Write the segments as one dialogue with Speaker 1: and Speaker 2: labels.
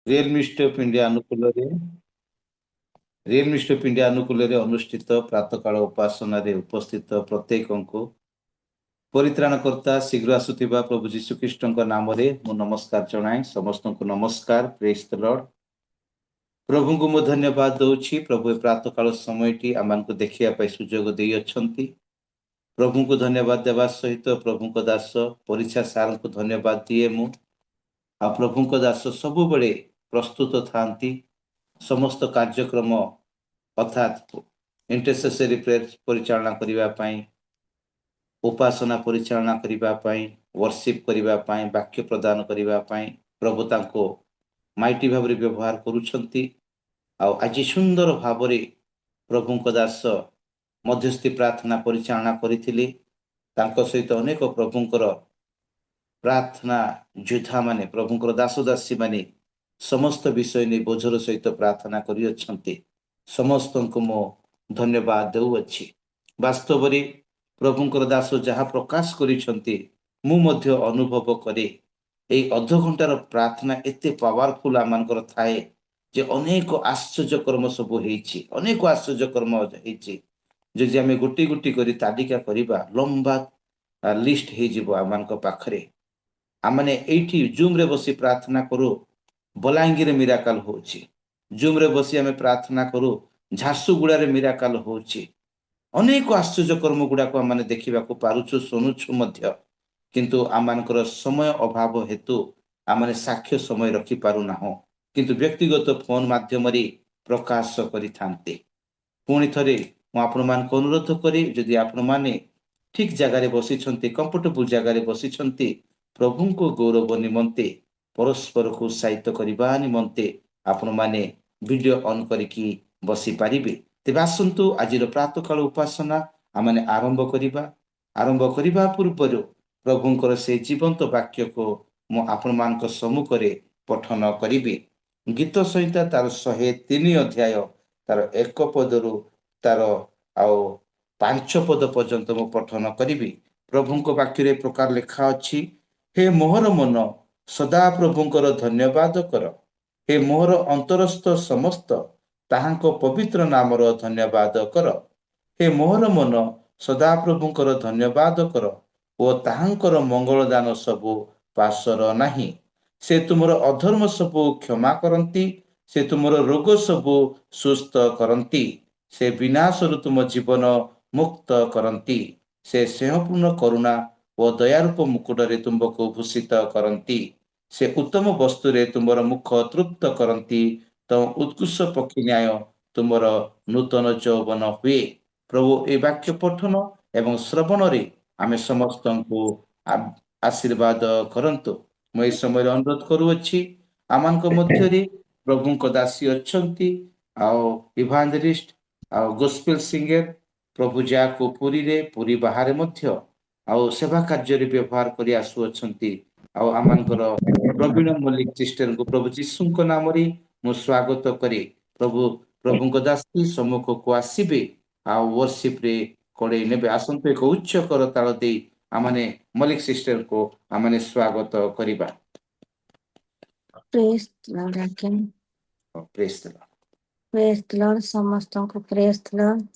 Speaker 1: Real stop India अनुकूल real stop India अनुकूल अनुष्ठित प्रातकाल उपासना उपस्थित प्रत्येक को परित्राणकर्ता शीघ्र आसुथिबा प्रभु जीशुख्रीष्ट नाम मु नमस्कार जनाए समस्त को नमस्कार प्रेज द लॉर्ड। प्रभु को मु धन्यवाद दउछि प्रभु प्रातः काल समय टी आमान को देखिया पाई सुजोग देई अछंती। प्रभु को धन्यवाद देवा सहित प्रभु को दास परीक्षा सार को धन्यवाद दिए मु आ प्रभु को दास सब बड़े प्रस्तुत थांती समस्त कार्यक्रम अर्थात इंटरसेसरी प्रेयर परिचालना करिवा पाई उपासना परिचालना करिवा पाई वर्शिप करिवा पाई वाक्य प्रदान करिवा पाई प्रभु तांको माइटी भाବରେ व्यवहार करूछंती। आज सुंदर भाବରେ प्रभुଙ୍କ दास मध्यस्थी प्रार्थना परिचालना करिथिले तांको सहित अनेक प्रभुଙ୍କର प्रार्थना योद्धा माने प्रभुଙ୍କର दास दासी माने समस्त विषय ने बोझर सहित प्रार्थना करि अछंती। समस्तଙ୍କୁ मो धन्यवाद देउअछि। वास्तव रे प्रभुଙ୍କର दास जहाँ प्रकाश करिछंती मु मध्य अनुभव करे एई अध घंटार प्रार्थना एते पावरफुल आमानकर थाए जे अनेक आश्चर्य कर्म सब हेछि अनेक आश्चर्य कर्म हेछि जे आमे गोटी गोटी करी तालिका करिबा लंबा लिस्ट हे जिवो आमानक पाखरे। आमने एठी जूम रे बसी प्रार्थना करू बलांगीर मिराकल होछि जूम रे बसी आमे प्रार्थना करू झारसुगुड़ा रे मिराकल होछि अनेक आश्चर्य कर्म गुड़ा को आमने देखिबा को पारुछु सुनुछु मध्य किंतु आमानकर समय अभाव हेतु आमने साक्ष्य समय रखी पारु नाहो किंतु व्यक्तिगत फोन माध्यम रे प्रकाश करि थांते। पुणी थरे मु आपण मान को अनुरोध करी जदि आपण माने ठीक जगह रे बसी छंती कंफर्टेबल जगह रे बसी छंती प्रभु को गौरव निमंते परस्पर को उत्साहित करबा निमंते आपण माने वीडियो ऑन करिकी बसी पारिबे। तेबे आसंतु आजिर प्रातः काल उपासना आमने आरंभ करिबा पूर्व प्रभुंकर से जीवंत वाक्य को मु आपण मान सम्मुख रे पठन करिबे। गीत संहिता तार 103 अध्याय तार 1 पदरु तार आउ 5 पद पर्यंत मु पठन करिबी। प्रभुंक वाक्य रे प्रकार लिखा अछि, हे मोहर मन सदा प्रभुंकर धन्यवाद कर, हे मोहर अंतरस्थ समस्त ताहांको पवित्र नामर धन्यवाद कर। हे मोहर मन सदा प्रभुंकर धन्यवाद कर ओ ताहांकर मंगल दान सबु पासर नाही। से तुमर अधर्म सबु क्षमा करंती, से तुमर रोग सबु सुस्थ करंती, से विनाशरु तुम जीवन मुक्त करंती, से स्नेहपूर्ण करुणा ओ दयारूप मुकुटरे तुमको भूषित करंती, से उत्तम वस्तुरे तुमर मुख तृप्त करंती, तो उत्कृष्ट पक्षी न्याय तुमर नूतन यौवन हुए। प्रभु ए वाक्य पठन एवं श्रवण रे आमे समस्त को आशीर्वाद करंतु। मैं इस समय अनुरोध करूअछि आमान को मध्य रे प्रभु को दासी अच्छंती आओ इवांजलिस्ट आओ गोस्पेल सिंगर प्रभु जा को पुरी रे पुरी बाहर मध्य आओ सेवा कार्य रे व्यवहार करी आसु अच्छंती। आओ आमानकर प्रवीण मल्लिक सिस्टर को प्रभु जीसु को नाम रे मु स्वागत करी प्रभु प्रभु को दासी सम्मुख को आसीबे आ वर्शिप रे कोडे नेबे आसंत एक उच्च कर ताल दे आमाने मल्लिक सिस्टर को आमाने स्वागत करिबा।
Speaker 2: प्रेज लॉर्ड आज्ञा
Speaker 1: प्रेज द
Speaker 2: प्रेज लॉर्ड समस्त को प्रेज लॉर्ड।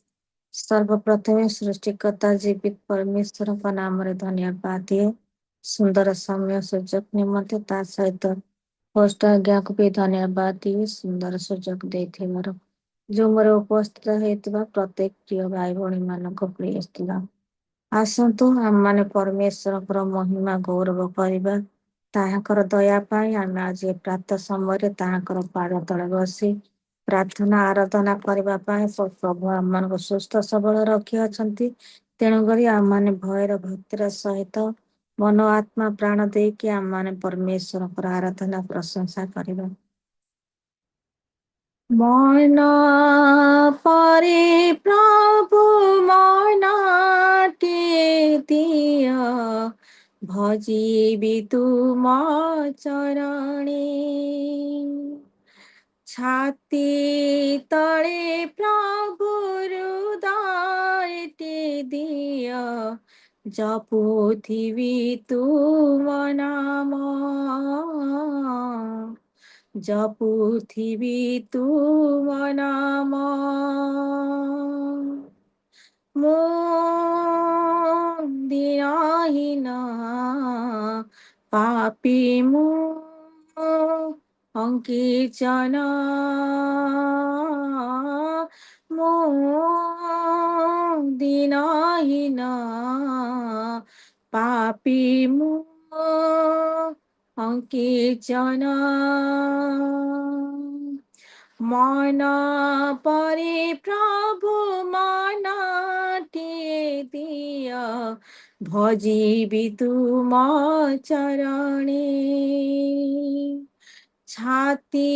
Speaker 2: सर्वप्रथम सृष्टिकर्ता जीवित परमेश्वर का नाम रे धन्यवाद दिए सुंदर समय सुजोग निमंते ता सहित होस्ट आज्ञा को भी धन्यवाद दिए सुंदर सुजोग देथे मोर जो मोर उपस्थित हेतबा प्रत्येक प्रिय भाई भौणी मान को प्रेज लॉर्ड। आसंतु हम माने परमेश्वर को महिमा गौरव करिबा ताहाकर दया पाई आमे आज प्रातः समय ताहाकर पाद तले बसी प्रार्थना आराधना करबा पाई प्रभु आम को सुस्थ सबल रखी अछंती। तेणु करी आम माने भयर भक्तिर सहित मन आत्मा प्राण दे कि आम माने परमेश्वर को आराधना प्रशंसा करबा। मन परे प्रभु मनाटे दिया भजीबि तुम चरणे छाती तले प्रभु हृदय दिया जपुथिबि तुम नाम जपुथिबी तुम नाम ମୁଁ ଦିନହୀନ ପାପୀ ମୁଁ ଅଙ୍କିଚନ ମୁଁ ଦିନହୀନ ପାପୀ ମୁଁ ଅଙ୍କିଚନ मन परे प्रभु मनटिए दिय भजिबि तुम चरणे छाती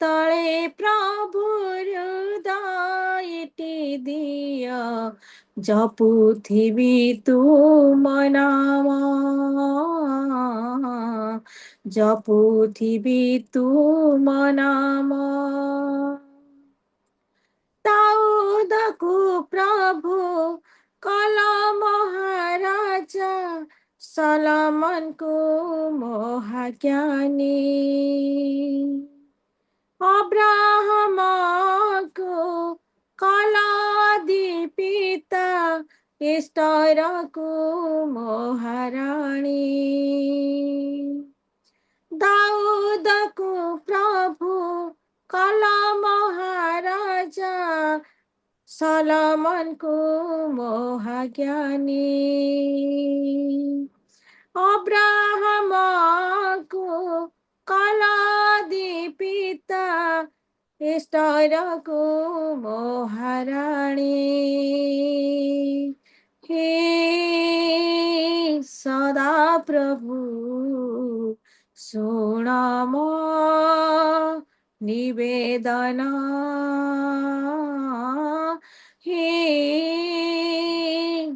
Speaker 2: तले प्रभु हृदयटी दिय जपुथिबि तुम नाम जपुथिबि तुम नाम दाऊदको प्रभु कल महाराजा सलमनको महाज्ञानी अब्राहमको कलादि पिता इष्टरको महाराणी दाऊदको प्रभु कल महाराजा सलमनको महाज्ञानी अब्राहमको कलादि पिता इष्टरको महाराणी हे सदा प्रभु ଶୁଣ ମୋ ନିବେଦନ ହେ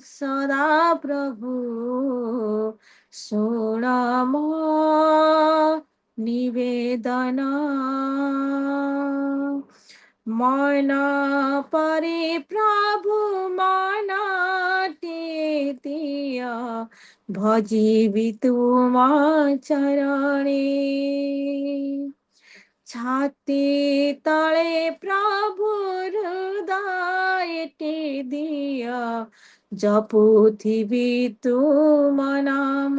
Speaker 2: ସଦା ପ୍ରଭୁ ଶୁଣ ମୋ ନିବେଦନ मन परे प्रभु मनटिए दिय भजिबि तुम चरणे छाती तले प्रभु हृदयटी दिय जपुथिबि तुम नाम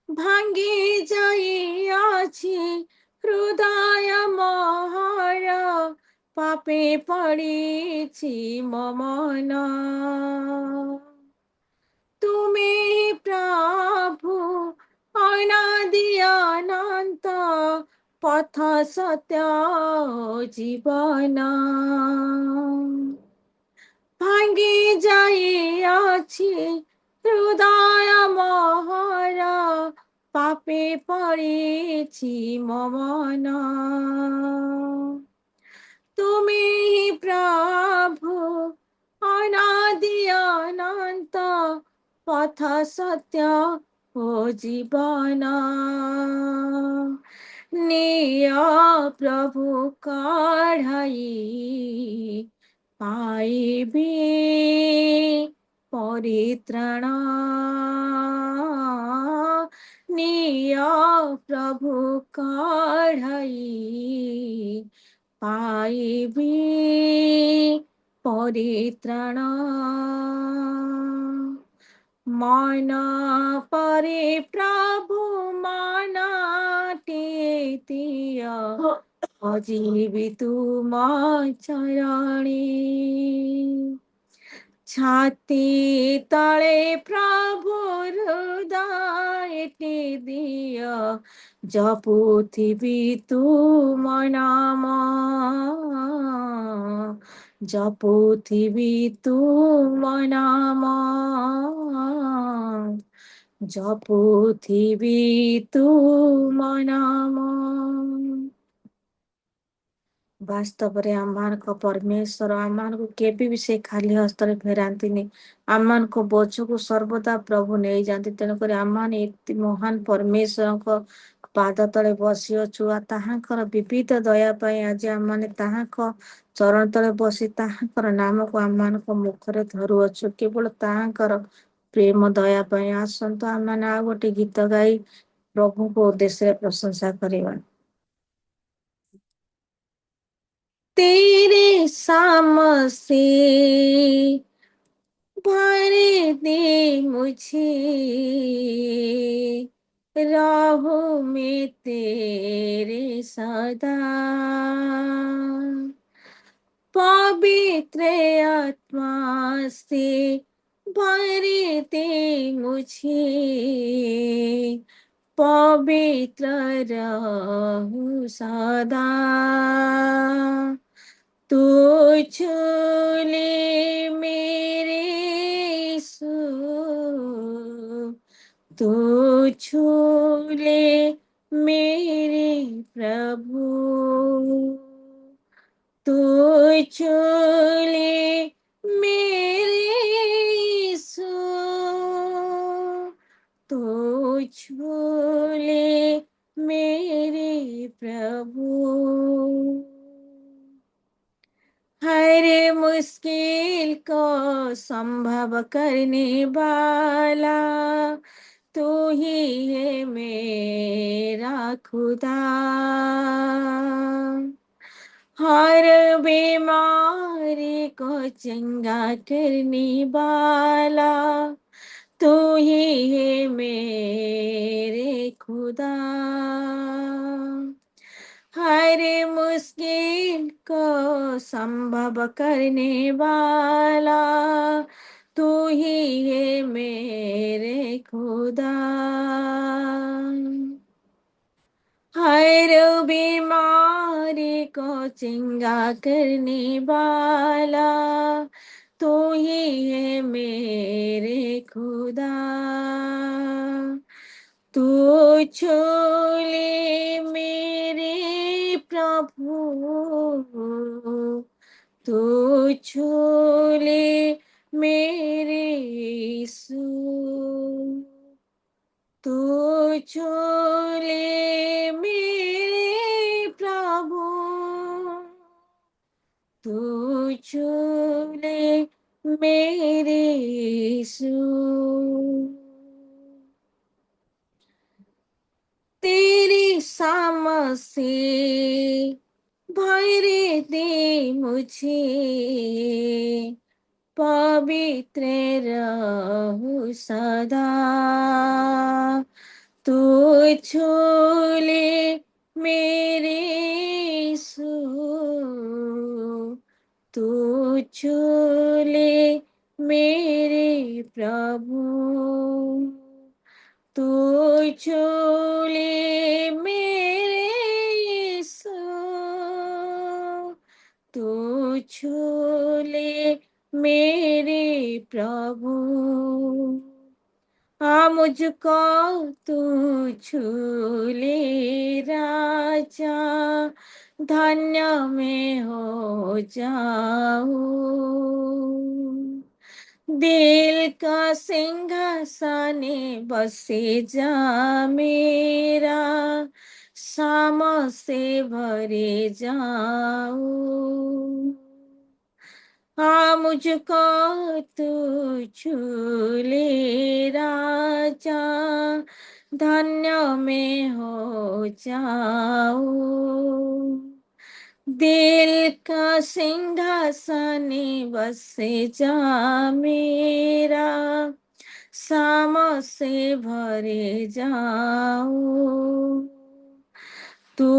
Speaker 2: भांगी जाइअछि हृदय मोहर पापे पड़िछि मो मन तुमे प्रभु अनादि अनंत पथ सत्य जीवन भांगी जाइअछि हृदय मोहर पापे पड़िछि मो मन तुमे प्रभु अनादि अनंत पथ सत्य ओ जीवन निय प्रभु कढ़ाई पाइबी परित्राण निय प्रभु कढ़ाई पाइबी परित्राण मन परे प्रभु मनटिए दिय भजिबि तुम चरणे छाती तले प्रभु हृदयटी दिय जपुथिबि तुम नाम जपुथिबि तुम नाम जपुथिबि तुम नाम ବାସ୍ତବରେ ଆମମାନଙ୍କ ପରମେଶ୍ୱର ଆମମାନଙ୍କୁ କେବେ ବି ସେ ଖାଲି ହସ୍ତରେ ଫେରାନ୍ତିନି ଆମମାନଙ୍କ ବୋଝକୁ ସର୍ବଦା ପ୍ରଭୁ ନେଇଯାଆନ୍ତି ତେଣୁକରି ଆମମାନେ ଏତେ ମହାନ ପରମେଶ୍ୱରଙ୍କ ପାଦ ତଳେ ବସିଅଛୁ ଆଉ ତାହାଙ୍କର ବିବିଧ ଦୟା ପାଇଁ ଆଜି ଆମମାନେ ତାହାଙ୍କ ଚରଣ ତଳେ ବସି ତାହାଙ୍କର ନାମକୁ ଆମମାନଙ୍କ ମୁଖରେ ଧରୁଅଛୁ କେବଳ ତାହାଙ୍କର ପ୍ରେମ ଦୟା ପାଇଁ ଆସନ୍ତୁ ଆମମାନେ ଆଉ ଗୋଟେ ଗୀତ ଗାଇ प्रभु को उद्देश्य प्रशंसा करिबा। तेरे सामसे भर दे मुझे, राहों में तेरे सदा। पवित्र आत्मा से भर दे मुझे, पवित्र रहूं सदा। तू झूले मेरे यीशु, तू झूले मेरे प्रभु, तू झूले मेरे यीशु, तू झूले मेरे प्रभु। हर मुश्किल को संभव करने वाला तू ही है मेरा खुदा। हर बीमारी को चंगा करने वाला तू ही है मेरे खुदा। हर मुश्किल को संभव करने वाला तू ही है मेरे खुदा। हर बीमारी को चंगा करने वाला तू ही है मेरे खुदा। तू झूले मेरे प्रभु, तू झूले मेरे यीशु, तू झूले मेरे प्रभु, तू झूले मेरे यीशु। तेरी सामों से भर दे मुझे, पवित्र रहूं सदा। तू झूले मेरे यीशु, तू झूले मेरे प्रभु, तू झूले मेरे यीशु, तू झूले मेरे प्रभु। हाँ मुझको तू झूले राजा, धन्य में हो जाऊं। दिल का सिंहासन बसे जा मेरा, शाम से भरे जाऊं। हाँ मुझको तू झूले राजा, धन्य में हो जाऊं। दिल का सिंहासन बसे जा मेरा, शाम से भरे जाऊं। तू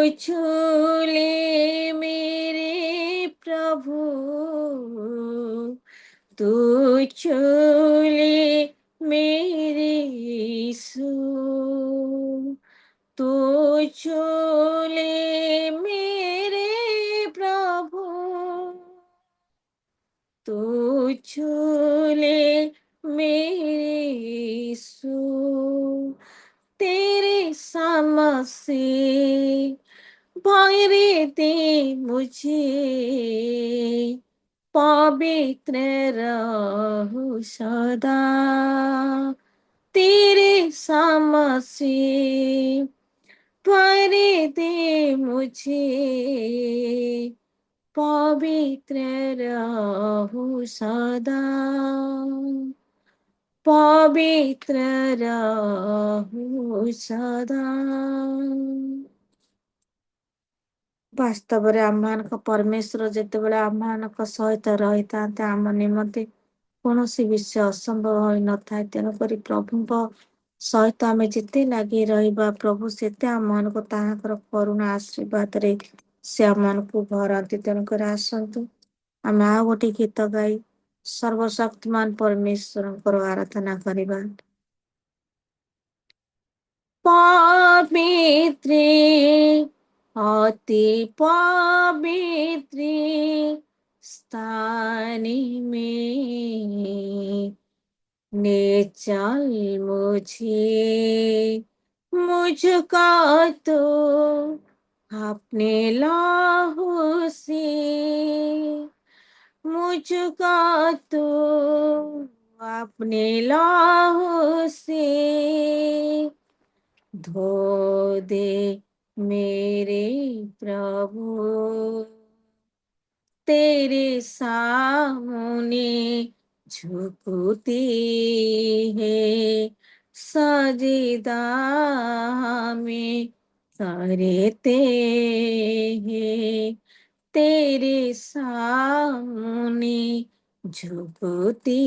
Speaker 2: झूले मेरे प्रभु, तू झूले मेरे यीशु, तू झूले मेरे प्रभु, तू झूले मेरे यीशु। तेरे सामने से भर दे मुझे, पवित्र रहूं सदा। तेरे सामने से भर दे मुझे, पवित्र रहूं सदा। पवित्र रहु सदा। ବାସ୍ତବରେ ଆମମାନଙ୍କ ପରମେଶ୍ୱର ଯେତେବେଳେ ଆମମାନଙ୍କ ସହିତ ରହିଥାନ୍ତି ଆମ ନିମନ୍ତେ କୌଣସି ବିଷୟ ଅସମ୍ଭବ ହୋଇନଥାଏ। ତେଣୁକରି ପ୍ରଭୁଙ୍କ ସହିତ ଆମେ ଯେତେ ଲାଗି ରହିବା ପ୍ରଭୁ ସେତେ ଆମମାନଙ୍କୁ ତାହାଙ୍କର କରୁଣା ଆଶୀର୍ବାଦରେ ସେ ଆମମାନଙ୍କୁ ଭରନ୍ତି। ତେଣୁକରି ଆସନ୍ତୁ ଆମେ ଆଉ ଗୋଟେ ଗୀତ ଗାଇ ସର୍ବଶକ୍ତିମାନ ପରମେଶ୍ୱରଙ୍କର ଆରାଧନା କରିବା। पवित्र अति पवित्र स्थान में ले चल मुझे, मुझको तो अपने लहू से, मुझको तो अपने लहू से धो दे मेरे प्रभु, तेरे सामने झुकती है सजदा में करते हैं, तेरे सामने झुकती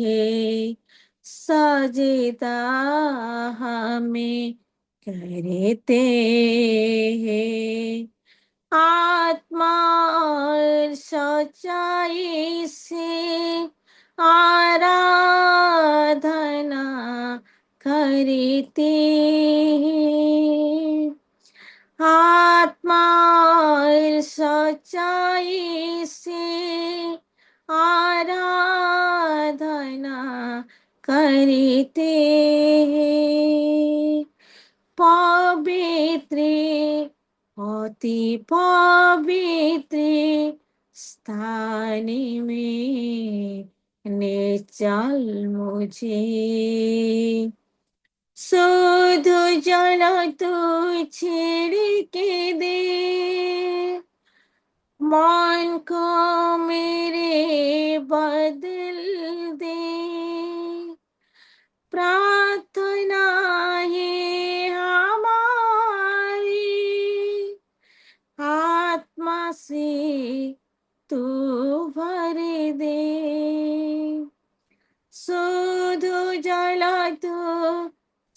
Speaker 2: है सजदा हमें करते हैं। आत्मा और सच्चाई से आराधना करते हैं। आत्मा और सच्चाई से आराधना करते हैं। पवित्र अति पवित्र स्थान में ले चल मुझे, शुद्ध जल तू छिड़के दे, मन को मेरे बदल दे। प्रार्थना है हमारी, आत्मा से तू भर दे, शुद्ध जल तू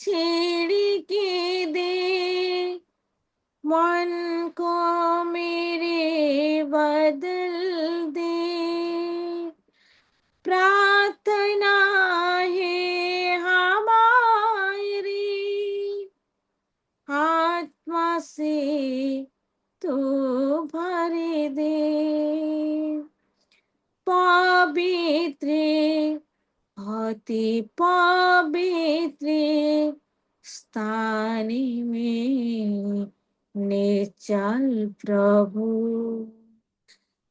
Speaker 2: छिड़के दे, मन को मेरे बदल दे। प्रार्थना है हमारी, आत्मा से तू भर दे। पवित्र अति पवित्र स्थान में ले चल प्रभु,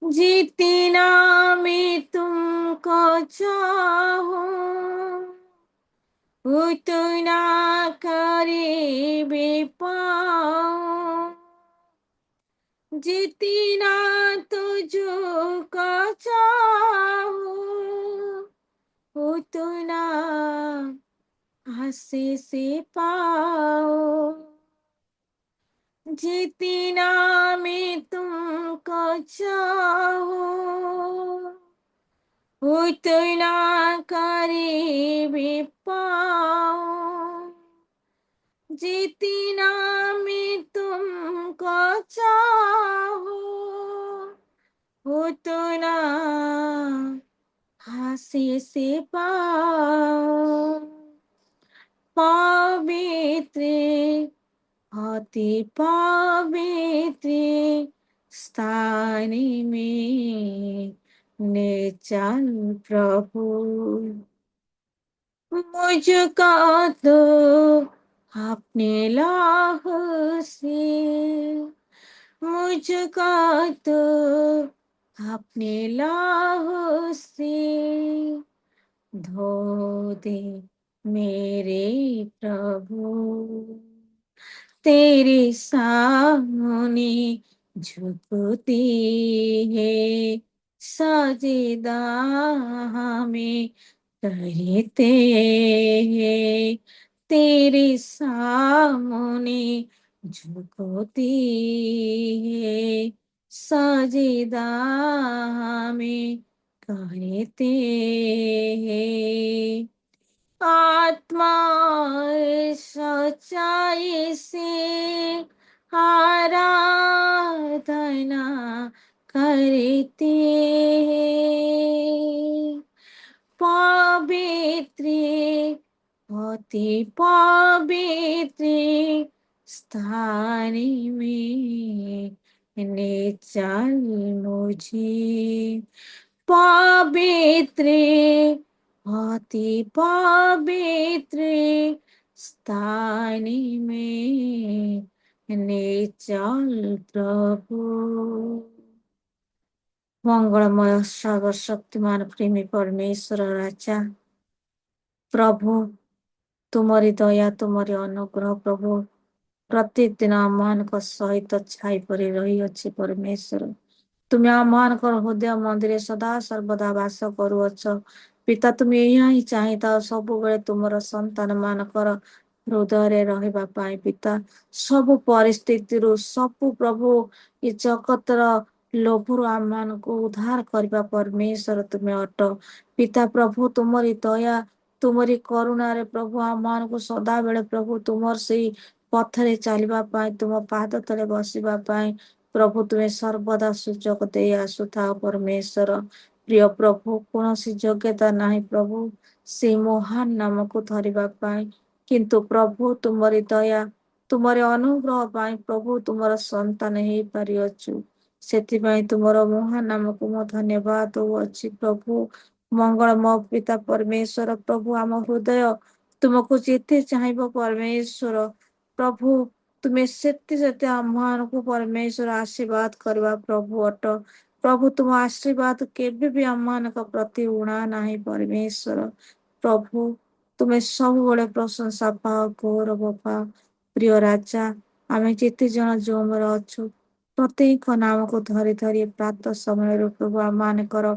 Speaker 2: जितना मैं तुमको चाहूं उतना करीब पाऊं, जितना तुझको चाहूं उतना आशीष पाओ, जितना मैं तुमको चाहूं उतना करीब पाओ, जितना मैं तुमको चाहूं उतना आशीष पाओ। पवित्र अति पवित्र स्थान में ले चल प्रभु, मुझको तो अपने लहू से, मुझको तो अपने लहू से धो दे मेरे प्रभु, तेरे सामने झुकती है सजदा में करते हैं तेरे सामने झुकते हैं सजदा में करते हैं आत्मा सच्चाई से आराधना करते हैं पवित्र अति पवित्र स्थान में ले चल मुझे पवित्र अति पवित्र स्थान में ले चल प्रभु मंगलमय सर्वशक्तिमान प्रेमी परमेश्वर राजा प्रभु तुमरी दया तुमरी अनुग्रह प्रभु प्रत्येक दिन आमମାନଙ୍କ ସହିତ ଛାଇ ପରି ରହିଅଛି ପରମେଶ୍ୱର ତୁମେ ଆମମାନଙ୍କର ହୃଦୟ ମନ୍ଦିରରେ ସଦା ସର୍ବଦା ବାସ କରୁଅଛ ପିତା ତୁମେ ଏହା ହିଁ ଚାହିଁଥାଅ ସବୁବେଳେ ତୁମର ସନ୍ତାନ ମାନଙ୍କର ହୃଦୟରେ ରହିବା ପାଇଁ ପିତା ସବୁ ପରିସ୍ଥିତିରୁ ସବୁ ପ୍ରଭୁ ଏ ଜଗତର ଲୋଭରୁ ଆମମାନଙ୍କୁ ଉଦ୍ଧାର କରିବା ପରମେଶ୍ୱର ତୁମେ ଅଟ ପିତା ପ୍ରଭୁ ତୁମରି ଦୟା ତୁମରି କରୁଣାରେ ପ୍ରଭୁ ଆମମାନଙ୍କୁ ସଦାବେଳେ ପ୍ରଭୁ ତୁମର ସେଇ ପଥରେ ଚାଲିବା ପାଇଁ ତୁମ ପାଦ ତଳେ ବସିବା ପାଇଁ ପ୍ରଭୁ ତୁମେ ସର୍ବଦା ସୁଯୋଗ ଦେଇ ଆସୁଥାଅ ପରମେଶ୍ୱର ପ୍ରିୟ ପ୍ରଭୁ କୌଣସି ଯୋଗ୍ୟତା ନାହିଁ ପ୍ରଭୁ ସେଇ ମହାନ ନାମକୁ ଧରିବା ପାଇଁ କିନ୍ତୁ ପ୍ରଭୁ ତୁମରି ଦୟା ତୁମରି ଅନୁଗ୍ରହ ପାଇଁ ପ୍ରଭୁ ତୁମର ସନ୍ତାନ ହେଇପାରିଅଛୁ ସେଥିପାଇଁ ତୁମର ମହାନ ନାମକୁ ମୁଁ ଧନ୍ୟବାଦ ଦେଉଅଛି ପ୍ରଭୁ ମଙ୍ଗଳମୟ ପିତା ପରମେଶ୍ୱର ପ୍ରଭୁ ଆମ ହୃଦୟ ତୁମକୁ ଯେତେ ଚାହିଁବ ପରମେଶ୍ୱର ପ୍ରଭୁ ତୁମେ ସେତେ ଆମମାନଙ୍କୁ ପରମେଶ୍ୱର ଆଶୀର୍ବାଦ କରିବା ପ୍ରଭୁ ଅଟ ପ୍ରଭୁ ତୁମ ଆଶୀର୍ବାଦ କେବେ ବି ଆମମାନଙ୍କ ପ୍ରତି ଉଣା ନାହିଁ ପରମେଶ୍ୱର ପ୍ରଭୁ ତୁମେ ସବୁବେଳେ ପ୍ରଶଂସା ପାଅ ଗୌରବ ପାଅ ପ୍ରିୟ ରାଜା ଆମେ ଯେତେ ଜଣ ଯୋଉମରେ ଅଛୁ ପ୍ରତ୍ୟେକ ନାମକୁ ଧରି ଧରି ପ୍ରାତ ସମୟରୁ ପ୍ରଭୁ ଆମମାନଙ୍କର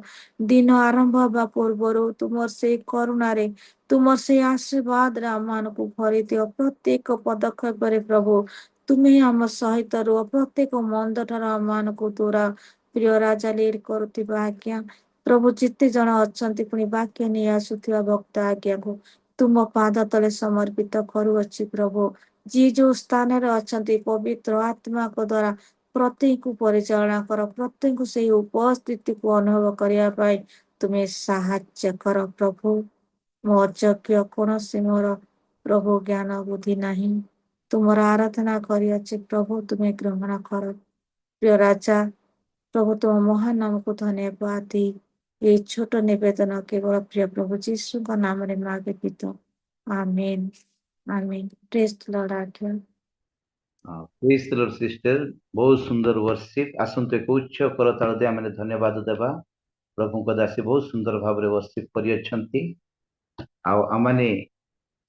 Speaker 2: ଦିନ ଆରମ୍ଭ ହେବା ପୂର୍ବରୁ ତୁମର ସେଇ କରୁଣାରେ ତୁମର ସେଇ ଆଶୀର୍ବାଦରେ ଆମମାନଙ୍କୁ ଭରି ଦିଅ ପ୍ରତ୍ୟେକ ପଦକ୍ଷେପରେ ପ୍ରଭୁ ତୁମେ ଆମ ସହିତ ରୁହ ପ୍ରତ୍ୟେକ ମନ୍ଦ ଠାରୁ ଆମମାନଙ୍କୁ ଦୂର ପ୍ରିୟ ରାଜା ଲିଡ୍ କରୁଥିବା ଆଜ୍ଞା ପ୍ରଭୁ ଯେତେ ଜଣ ଅଛନ୍ତି ପୁଣି ବାକ୍ୟ ନେଇ ଆସୁଥିବା ଭକ୍ତ ଆଜ୍ଞାକୁ ତୁମ ପାଦ ତଳେ ସମର୍ପିତ କରୁଅଛି ପ୍ରଭୁ ଯିଏ ଯୋଉ ସ୍ଥାନରେ ଅଛନ୍ତି ପବିତ୍ର ଆତ୍ମାଙ୍କ ଦ୍ୱାରା ପ୍ରତ୍ୟେକଙ୍କୁ ପରିଚାଳନା କର ପ୍ରତ୍ୟେକଙ୍କୁ ସେଇ ଉପସ୍ଥିତିକୁ ଅନୁଭବ କରିବା ପାଇଁ ତୁମେ ସାହାଯ୍ୟ କର ପ୍ରଭୁ ମୋ ଅଯୋଗ୍ୟ କୌଣସି ମୋର ପ୍ରଭୁ ଜ୍ଞାନ ବୁଦ୍ଧି ନାହିଁ ତୁମର ଆରାଧନା କରିଅଛି ପ୍ରଭୁ ତୁମେ ଗ୍ରହଣ କର ପ୍ରିୟ ରାଜା ପ୍ରଭୁ ତୁମ ମହାନ ନାମକୁ ଧନ୍ୟବାଦ ଦେଇ এই ছোট নিবেদন কেবল প্রিয় প্রভু যীশুଙ୍କ ନାମରେ ମାଗେ ପିତ ଆମେନ୍ ଆମେନ୍ ପ୍ରେଜ୍ ଦ ଲର୍ଡ ଆଜ୍ଞା
Speaker 1: ପ୍ରେଜ୍ ଦ ଲର୍ଡ ସିଷ୍ଟର ବହୁତ ସୁନ୍ଦର ବର୍ଷିପ ଆସନ୍ତୁ ଏକ ଉଚ୍ଚ କରତାଳ ଦେଇ ଆମେ ଧନ୍ୟବାଦ ଦେବା ପ୍ରଭୁଙ୍କ ଦାସୀ ବହୁତ ସୁନ୍ଦର ଭାବରେ ବର୍ଷିପ କରିଅଛନ୍ତି ଆଉ ଆମମାନେ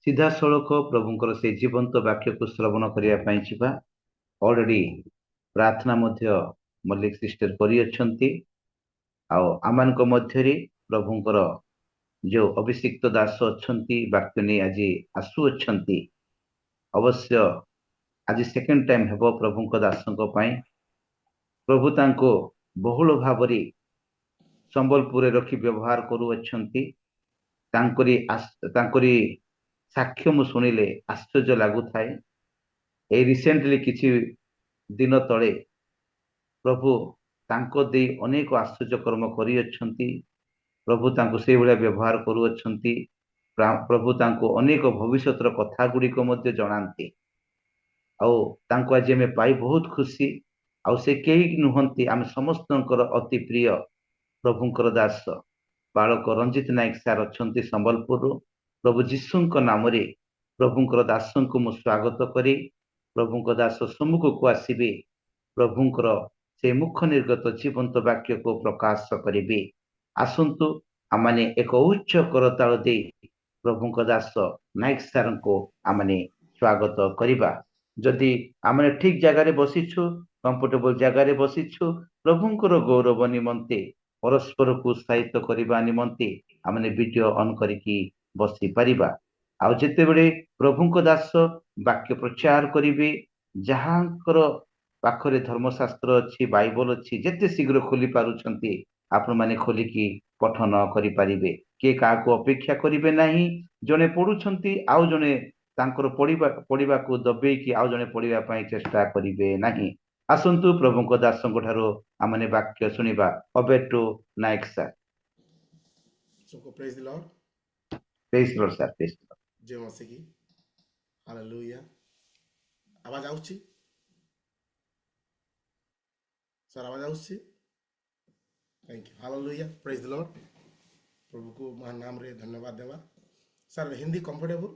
Speaker 1: ସିଧାସଳଖ ପ୍ରଭୁଙ୍କର ସେଇ ଜୀବନ୍ତ ବାକ୍ୟକୁ ଶ୍ରବଣ କରିବା ପାଇଁ ଯିବା ଅଲରେଡି ପ୍ରାର୍ଥନା ମଧ୍ୟ ମଲ୍ଲିକ ସିଷ୍ଟର କରିଅଛନ୍ତି ଆଉ ଆମମାନଙ୍କ ମଧ୍ୟରେ ପ୍ରଭୁଙ୍କର ଯୋଉ ଅଭିଷିକ୍ତ ଦାସ ଅଛନ୍ତି ବାକ୍ୟ ନେଇ ଆଜି ଆସୁଅଛନ୍ତି ଅବଶ୍ୟ ଆଜି ସେକେଣ୍ଡ ଟାଇମ ହେବ ପ୍ରଭୁଙ୍କ ଦାସଙ୍କ ପାଇଁ ପ୍ରଭୁ ତାଙ୍କୁ ବହୁଳ ଭାବରେ ସମ୍ବଲପୁରରେ ରଖି ବ୍ୟବହାର କରୁଅଛନ୍ତି ତାଙ୍କରି ସାକ୍ଷ୍ୟ ମୁଁ ଶୁଣିଲେ ଆଶ୍ଚର୍ଯ୍ୟ ଲାଗୁଥାଏ ଏଇ ରିସେଣ୍ଟଲି କିଛି ଦିନ ତଳେ ପ୍ରଭୁ ତାଙ୍କ ଦେଇ ଅନେକ ଆଶ୍ଚର୍ଯ୍ୟ କର୍ମ କରିଅଛନ୍ତି ପ୍ରଭୁ ତାଙ୍କୁ ସେଇଭଳିଆ ବ୍ୟବହାର କରୁଅଛନ୍ତି ପ୍ରଭୁ ତାଙ୍କୁ ଅନେକ ଭବିଷ୍ୟତର କଥା ଗୁଡ଼ିକ ମଧ୍ୟ ଜଣାନ୍ତି ଆଉ ତାଙ୍କୁ ଆଜି ଆମେ ପାଇ ବହୁତ ଖୁସି ଆଉ ସେ କେହି ନୁହନ୍ତି ଆମେ ସମସ୍ତଙ୍କର ଅତି ପ୍ରିୟ ପ୍ରଭୁଙ୍କର ଦାସ ବାଳକ ରଞ୍ଜିତ ନାୟକ ସାର୍ ଅଛନ୍ତି ସମ୍ବଲପୁରରୁ ପ୍ରଭୁ ଯୀଶୁଙ୍କ ନାମରେ ପ୍ରଭୁଙ୍କର ଦାସଙ୍କୁ ମୁଁ ସ୍ୱାଗତ କରି ପ୍ରଭୁଙ୍କ ଦାସ ସମ୍ମୁଖକୁ ଆସିବେ ପ୍ରଭୁଙ୍କର ସେ ମୁଖ ନିର୍ଗତ ଜୀବନ୍ତ ବାକ୍ୟକୁ ପ୍ରକାଶ କରିବେ ଆସନ୍ତୁ ଆମମାନେ ଏକ ଉଚ୍ଚ କରତାଳ ଦେଇ ପ୍ରଭୁଙ୍କ ଦାସ ନାୟକ ସାର୍ଙ୍କୁ ଆମମାନେ ସ୍ୱାଗତ କରିବା ଯଦି ଆମେ ଠିକ ଜାଗାରେ ବସିଛୁ କମ୍ଫର୍ଟେବଲ ଜାଗାରେ ବସିଛୁ ପ୍ରଭୁଙ୍କର ଗୌରବ ନିମନ୍ତେ परस्पर को उत्साहित करने निमंते आमने वीडियो ऑन करिकी बसी परिबा। आउ जेतेबेले प्रभुଙ୍କ दास वाक्य प्रचार करिवे, जहांकर पाखरे धर्मशास्त्र अच्छी बाइबल अच्छी जेते शीघ्र खोली पारुछंती आपण माने खोलिकी पठन करि पारिबे। के काको अपेक्षा करिवे नाही, जने पढुछंती आउ जने तांकर पढ़िबा को दबेकी आउ जने पढ़िबा पई चेष्टा करिवे नाही। आसंतु प्रभुଙ୍କ दासଙ୍କ ଠାରୁ आमने वाक्य सुनिबा। अबेटो नायक सर।
Speaker 3: सबको praise the lord.
Speaker 1: Praise lord sir, praise lord.
Speaker 3: जय मसीह की। हालेलुया। आवाज आउछि सर, आवाज आउछि। Thank you. Hallelujah, praise the lord. प्रभु को महान नाम रे धन्यवाद देवा। Sir Hindi comfortable?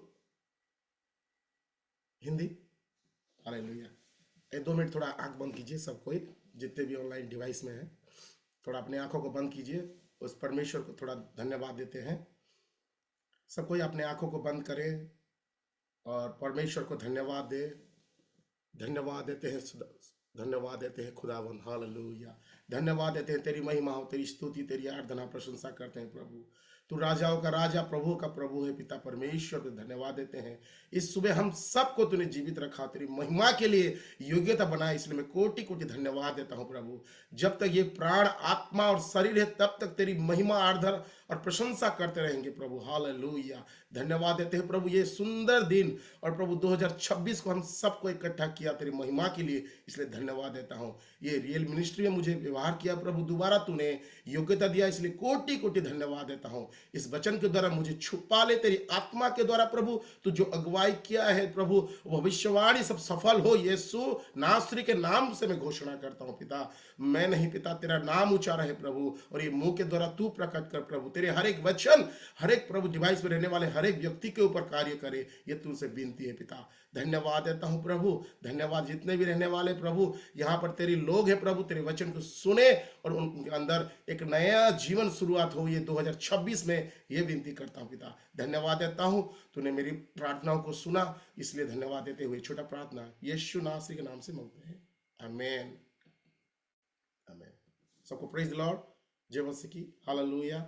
Speaker 3: Hindi? Hallelujah. एक 2 मिनट थोड़ा आंख बंद कीजिए सब कोई, जितने भी ऑनलाइन डिवाइस में है, थोड़ा अपने आंखों को बंद कीजिए। उस परमेश्वर को थोड़ा धन्यवाद देते हैं। सब कोई अपने आंखों को बंद करें और परमेश्वर को धन्यवाद दे। धन्यवाद देते हैं, धन्यवाद देते हैं खुदावन। हालेलुया। धन्यवाद देते हैं, तेरी महिमा हो, तेरी स्तुति, तेरी आराधना प्रशंसा करते हैं प्रभु। तू राजाओं का राजा, प्रभु का प्रभु है। पिता परमेश्वर को धन्यवाद देते हैं। इस सुबह हम सबको तूने जीवित रखा, तेरी महिमा के लिए योग्यता बनाया, इसलिए मैं कोटि कोटि धन्यवाद देता हूं प्रभु। जब तक ये प्राण आत्मा और शरीर है तब तक तेरी महिमा आराधना और प्रशंसा करते रहेंगे प्रभु। हालेलुया। धन्यवाद देते हैं प्रभु, ये सुंदर दिन और प्रभु 2026 को हम सबको इकट्ठा किया तेरी महिमा के लिए, इसलिए धन्यवाद देता हूं। ये रियल मिनिस्ट्री में मुझे व्यवहार किया प्रभु, दोबारा तूने योग्यता दिया, इसलिए कोटि कोटि धन्यवाद देता हूं। इस वचन के द्वारा मुझे छुपा ले तेरी आत्मा के द्वारा प्रभु। तू जो अगुवाई किया है प्रभु, भविष्यवाणी सब सफल हो। यीशु नासरी के नाम से मैं घोषणा करता हूं पिता। मैं नहीं पिता, तेरा नाम ऊंचा रहे प्रभु, और ये मुंह के द्वारा तू प्रकट कर प्रभु। तेरे हर एक वचन, हर एक प्रभु डिवाइस में रहने वाले हर एक व्यक्ति के ऊपर कार्य करे, ये तुमसे विनती है पिता। धन्यवाद देता हूं प्रभु। धन्यवाद जितने भी रहने वाले प्रभु यहाँ पर तेरे लोग हैं प्रभु, तेरे वचन को सुने और उनके अंदर एक नया जीवन शुरुआत हो, ये 2026 में ये विनती करता हूं पिता। धन्यवाद देता हूं, तूने मेरी प्रार्थनाओं को सुना, इसलिए धन्यवाद देते हुए छोटा प्रार्थना यीशु नासरी के नाम से मांगते हैं, आमीन आमीन। सबको प्रेज द लॉर्ड। जय मसीह की। हालेलुया।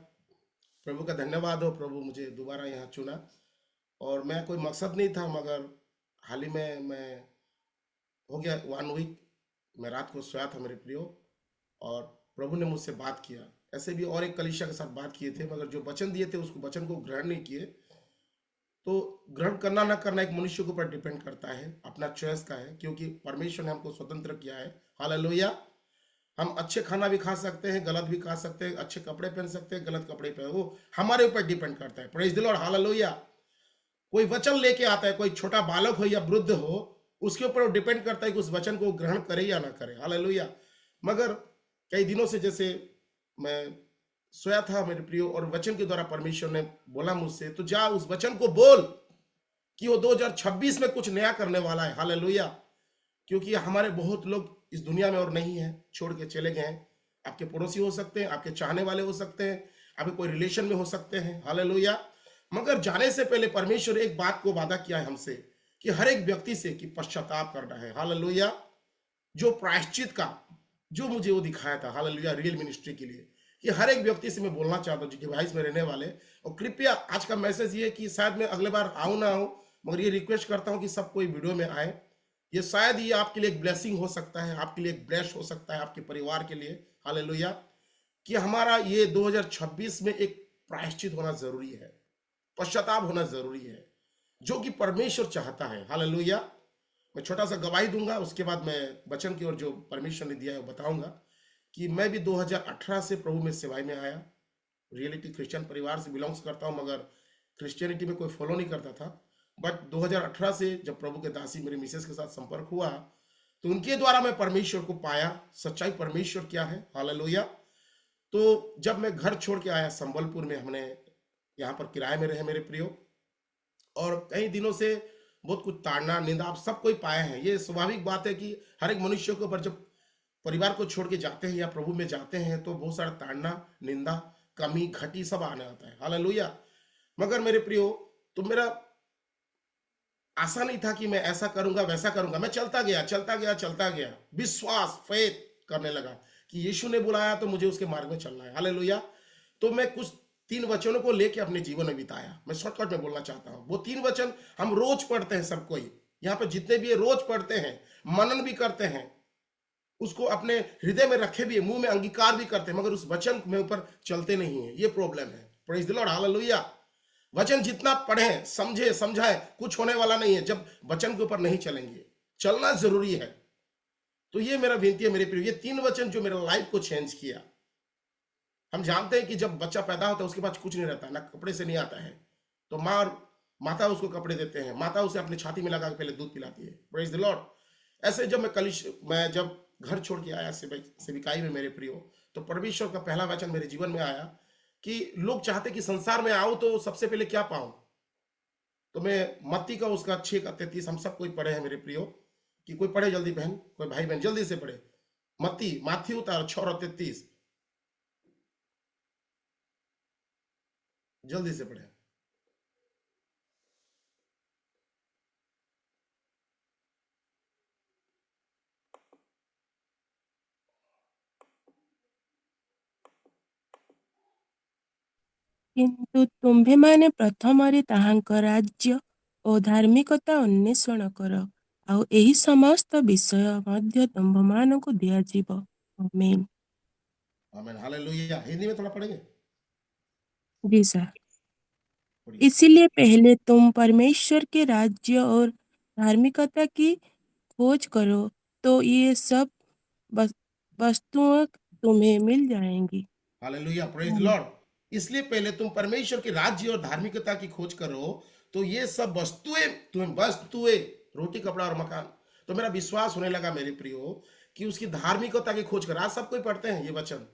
Speaker 3: प्रभु का धन्यवाद हो, प्रभु मुझे दोबारा यहाँ चुना, और मैं कोई मकसद नहीं था, मगर हाल ही में मैं हो गया 1 वीक मैं रात को सोया था मेरे प्रियो, और प्रभु ने मुझसे बात किया। ऐसे भी और एक कलीसिया के साथ बात किए थे, मगर जो वचन दिए थे उसको वचन को ग्रहण नहीं किए। तो ग्रहण करना ना करना एक मनुष्य के ऊपर डिपेंड करता है, अपना चॉइस का है, क्योंकि परमेश्वर ने हमको स्वतंत्र किया है। हालेलुया। हम अच्छे खाना भी खा सकते हैं, गलत भी खा सकते हैं, अच्छे कपड़े पहन सकते हैं, गलत कपड़े पहन, वो हमारे ऊपर डिपेंड करता है। Praise the lord. हालेलुया। कोई वचन लेके आता है, कोई छोटा बालक हो या वृद्ध हो, उसके ऊपर डिपेंड करता है कि उस वचन को ग्रहण करे या ना करे। हालेलुया। मगर कई दिनों से जैसे मैं सोया था मेरे प्रियो, और वचन के द्वारा परमेश्वर ने बोला मुझसे, तो जा उस वचन को बोल कि वो 2026 में कुछ नया करने वाला है। हालेलुया। क्योंकि हमारे बहुत लोग इस दुनिया में और नहीं है, छोड़ के चले गए हैं। आपके पड़ोसी हो सकते हैं, आपके चाहने वाले हो सकते हैं, आपके कोई रिलेशन में हो सकते हैं। हालेलुया। मगर जाने से पहले परमेश्वर एक बात को वादा किया है हमसे, कि हर एक व्यक्ति से कि पश्चाताप करना है। हालेलुया। जो प्रायश्चित का जो मुझे वो दिखाया था, हालेलुया, रियल मिनिस्ट्री के लिए, कि हर एक व्यक्ति से मैं बोलना चाहता हूँ जो डिवाइस में रहने वाले। और कृपया आज का मैसेज ये कि शायद मैं अगले बार आऊँ ना आऊँ, मगर ये रिक्वेस्ट करता हूँ कि सब कोई वीडियो में आए। ये शायद ये आपके लिए एक ब्लेसिंग हो सकता है, आपके लिए एक ब्लेस हो सकता है, आपके परिवार के लिए। हालेलुया। कि हमारा ये 2026 में एक प्रायश्चित होना जरूरी है, पश्चाताप होना जरूरी है, जो कि परमेश्वर चाहता है। हालेलुया। मैं छोटा सा गवाही दूंगा, उसके बाद मैं वचन की ओर जो परमेश्वर ने दिया है वो बताऊंगा। कि मैं भी 2018 से प्रभु में सेवाई में आया। रियलिटी क्रिश्चियन परिवार से बिलोंग्स करता हूं, मगर क्रिश्चियनिटी में कोई फॉलो नहीं करता था। बट 2018 से जब प्रभु के दासी मेरे मिसेस के साथ संपर्क हुआ, तो उनके द्वारा मैं परमेश्वर को पाया, सच्चाई परमेश्वर क्या है। हालेलुया। तो जब मैं घर छोड़ के आया संबलपुर में, हमने यहाँ पर किराए में रहे मेरे प्रियो, और कई दिनों से बहुत कुछ ताड़ना निंदा आप सब कोई पाए हैं। ये स्वाभाविक बात है कि हर एक मनुष्य के ऊपर जब परिवार को छोड़ के जाते हैं या प्रभु में जाते हैं, तो बहुत सारा ताड़ना निंदा कमी घटी सब आने आता है। हालेलुया। मगर मेरे प्रियो, तो मेरा आशा नहीं था कि मैं ऐसा करूंगा वैसा करूंगा। मैं चलता गया चलता गया चलता गया, विश्वास फेथ करने लगा कि यीशु ने बुलाया तो मुझे उसके मार्ग में चलना है। हालेलुया। तो मैं कुछ 3 वचनों को लेके अपने जीवन में बिताया। मैं शॉर्टकट में बोलना चाहता हूं। वो 3 वचन हम रोज पढ़ते हैं, सब कोई यहाँ पे जितने भी है रोज पढ़ते हैं, मनन भी करते हैं, उसको अपने हृदय में रखे भी है, मुंह में अंगीकार भी करते हैं, मगर उस वचन में ऊपर चलते नहीं है। ये प्रॉब्लम है। Praise the lord, hallelujah. वचन जितना पढ़े, समझे, समझाए, कुछ होने वाला नहीं है जब वचन के ऊपर नहीं चलेंगे। चलना जरूरी है। तो ये मेरा विनती है मेरे प्रिय, ये 3 वचन जो मेरा लाइफ को चेंज किया। हम जानते हैं कि जब बच्चा पैदा होता है उसके पास कुछ नहीं रहता, ना कपड़े से नहीं आता है, तो माँ और माता उसको कपड़े देते हैं, माता उसे अपनी छाती में लगा के पहले दूध पिलाती है। Praise the Lord. ऐसे जब मैं जब घर छोड़ के आया सेविकाई में मेरे प्रियो, तो परमेश्वर का पहला वचन मेरे जीवन में आया कि लोग चाहते कि संसार में आओ तो सबसे पहले क्या पाऊं। तो मैं मत्ती का उसका 6:33 हम सब कोई पढ़े हैं मेरे प्रियो, कि कोई पढ़े जल्दी बहन, कोई भाई बहन जल्दी से पढ़े। मत्ती माथी उतार 6:33 जल्दी से पढ़े।
Speaker 4: କିନ୍ତୁ ତୁମ୍ଭେମାନେ ପ୍ରଥମରେ ତାହାଙ୍କ ରାଜ୍ୟ ଓ ଧାର୍ମିକତା ଅନ୍ୱେଷଣ କର, ଆଉ ଏହି ସମସ୍ତ ବିଷୟ ମଧ୍ୟ ତୁମ୍ଭମାନଙ୍କୁ ଦିଆଯିବ। आमीन।
Speaker 3: आमीन, हालेलुया। हिंदी में थोड़ा पढ़ेंगे?
Speaker 4: जी सर।
Speaker 3: पढ़िए।
Speaker 4: इसलिए पहले तुम परमेश्वर के राज्य और धार्मिकता की खोज करो, तो ये सब वस्तुएं तुम्हें मिल जाएंगी।
Speaker 3: हालेलुया, प्रेज द
Speaker 4: आमीन।
Speaker 3: लॉर्ड। इसलिए पहले तुम परमेश्वर के राज्य और धार्मिकता की खोज करो, तो ये सब वस्तुएं रोटी, कपड़ा और मकान। तो मेरा विश्वास होने लगा मेरे प्रियो कि उसकी धार्मिकता की खोज कर। आज सब कोई पढ़ते हैं ये वचन,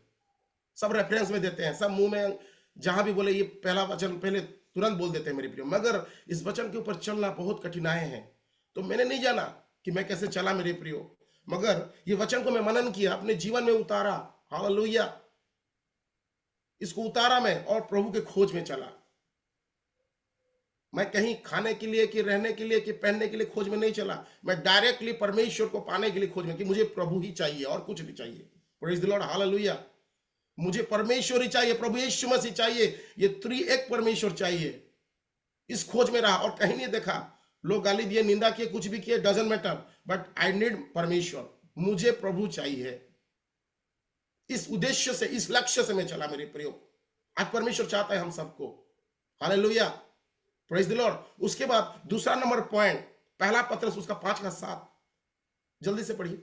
Speaker 3: सब रेफरेंस में देते हैं, सब मुंह में जहां भी बोले ये पहला वचन पहले तुरंत बोल देते हैं मेरे प्रियो, मगर इस वचन के ऊपर चलना बहुत कठिनाई है। तो मैंने नहीं जाना कि मैं कैसे चला मेरे प्रियो, मगर ये वचन को मैं मनन किया, अपने जीवन में उतारा। हालेलुया। इसको उतारा मैं और प्रभु के खोज में चला। मैं कहीं खाने के लिए कि रहने के लिए कि पहनने के लिए खोज में नहीं चला, मैं डायरेक्टली परमेश्वर को पाने के लिए खोज में, कि मुझे प्रभु ही चाहिए और कुछ नहीं चाहिए। Praise the lord, hallelujah. मुझे परमेश्वर ही चाहिए, प्रभु यीशु मसीह चाहिए, ये एक परमेश्वर चाहिए। इस खोज में रहा और कहीं नहीं देखा। लोग गाली दिए, निंदा किए, कुछ भी किए, doesn't matter, but I need परमेश्वर। मुझे प्रभु चाहिए। इस उद्देश्य से, इस लक्ष्य से मैं चला मेरे प्रियो। आज परमेश्वर चाहता है हम सबको। Hallelujah, praise the Lord. उसके बाद दूसरा नंबर पॉइंट, पहला पत्रस उसका 5:7 जल्दी से पढ़िए।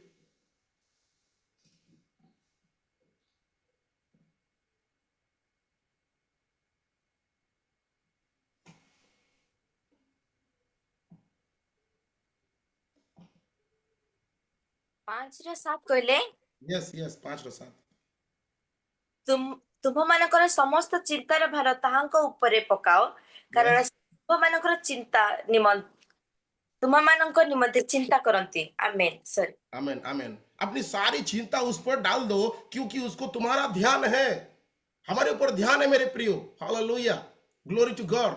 Speaker 2: पांच रे सात कहले
Speaker 3: यस यस, 5:7।
Speaker 2: ତୁମମାନଙ୍କର ସମସ୍ତ ଚିନ୍ତାର ଭାର ତାହାଙ୍କ ଉପରେ ପକାଅ, କାରଣ
Speaker 3: यस,
Speaker 2: ତୁମମାନଙ୍କ ନିମନ୍ତେ ଚିନ୍ତା କରନ୍ତି। ଆମେନ୍। ସରି।
Speaker 3: आमेन आमेन। अपनी सारी चिंता उस पर डाल दो, क्योंकि उसको तुम्हारा ध्यान है। हमारे ऊपर ध्यान है मेरे प्रियो। Hallelujah, glory to God.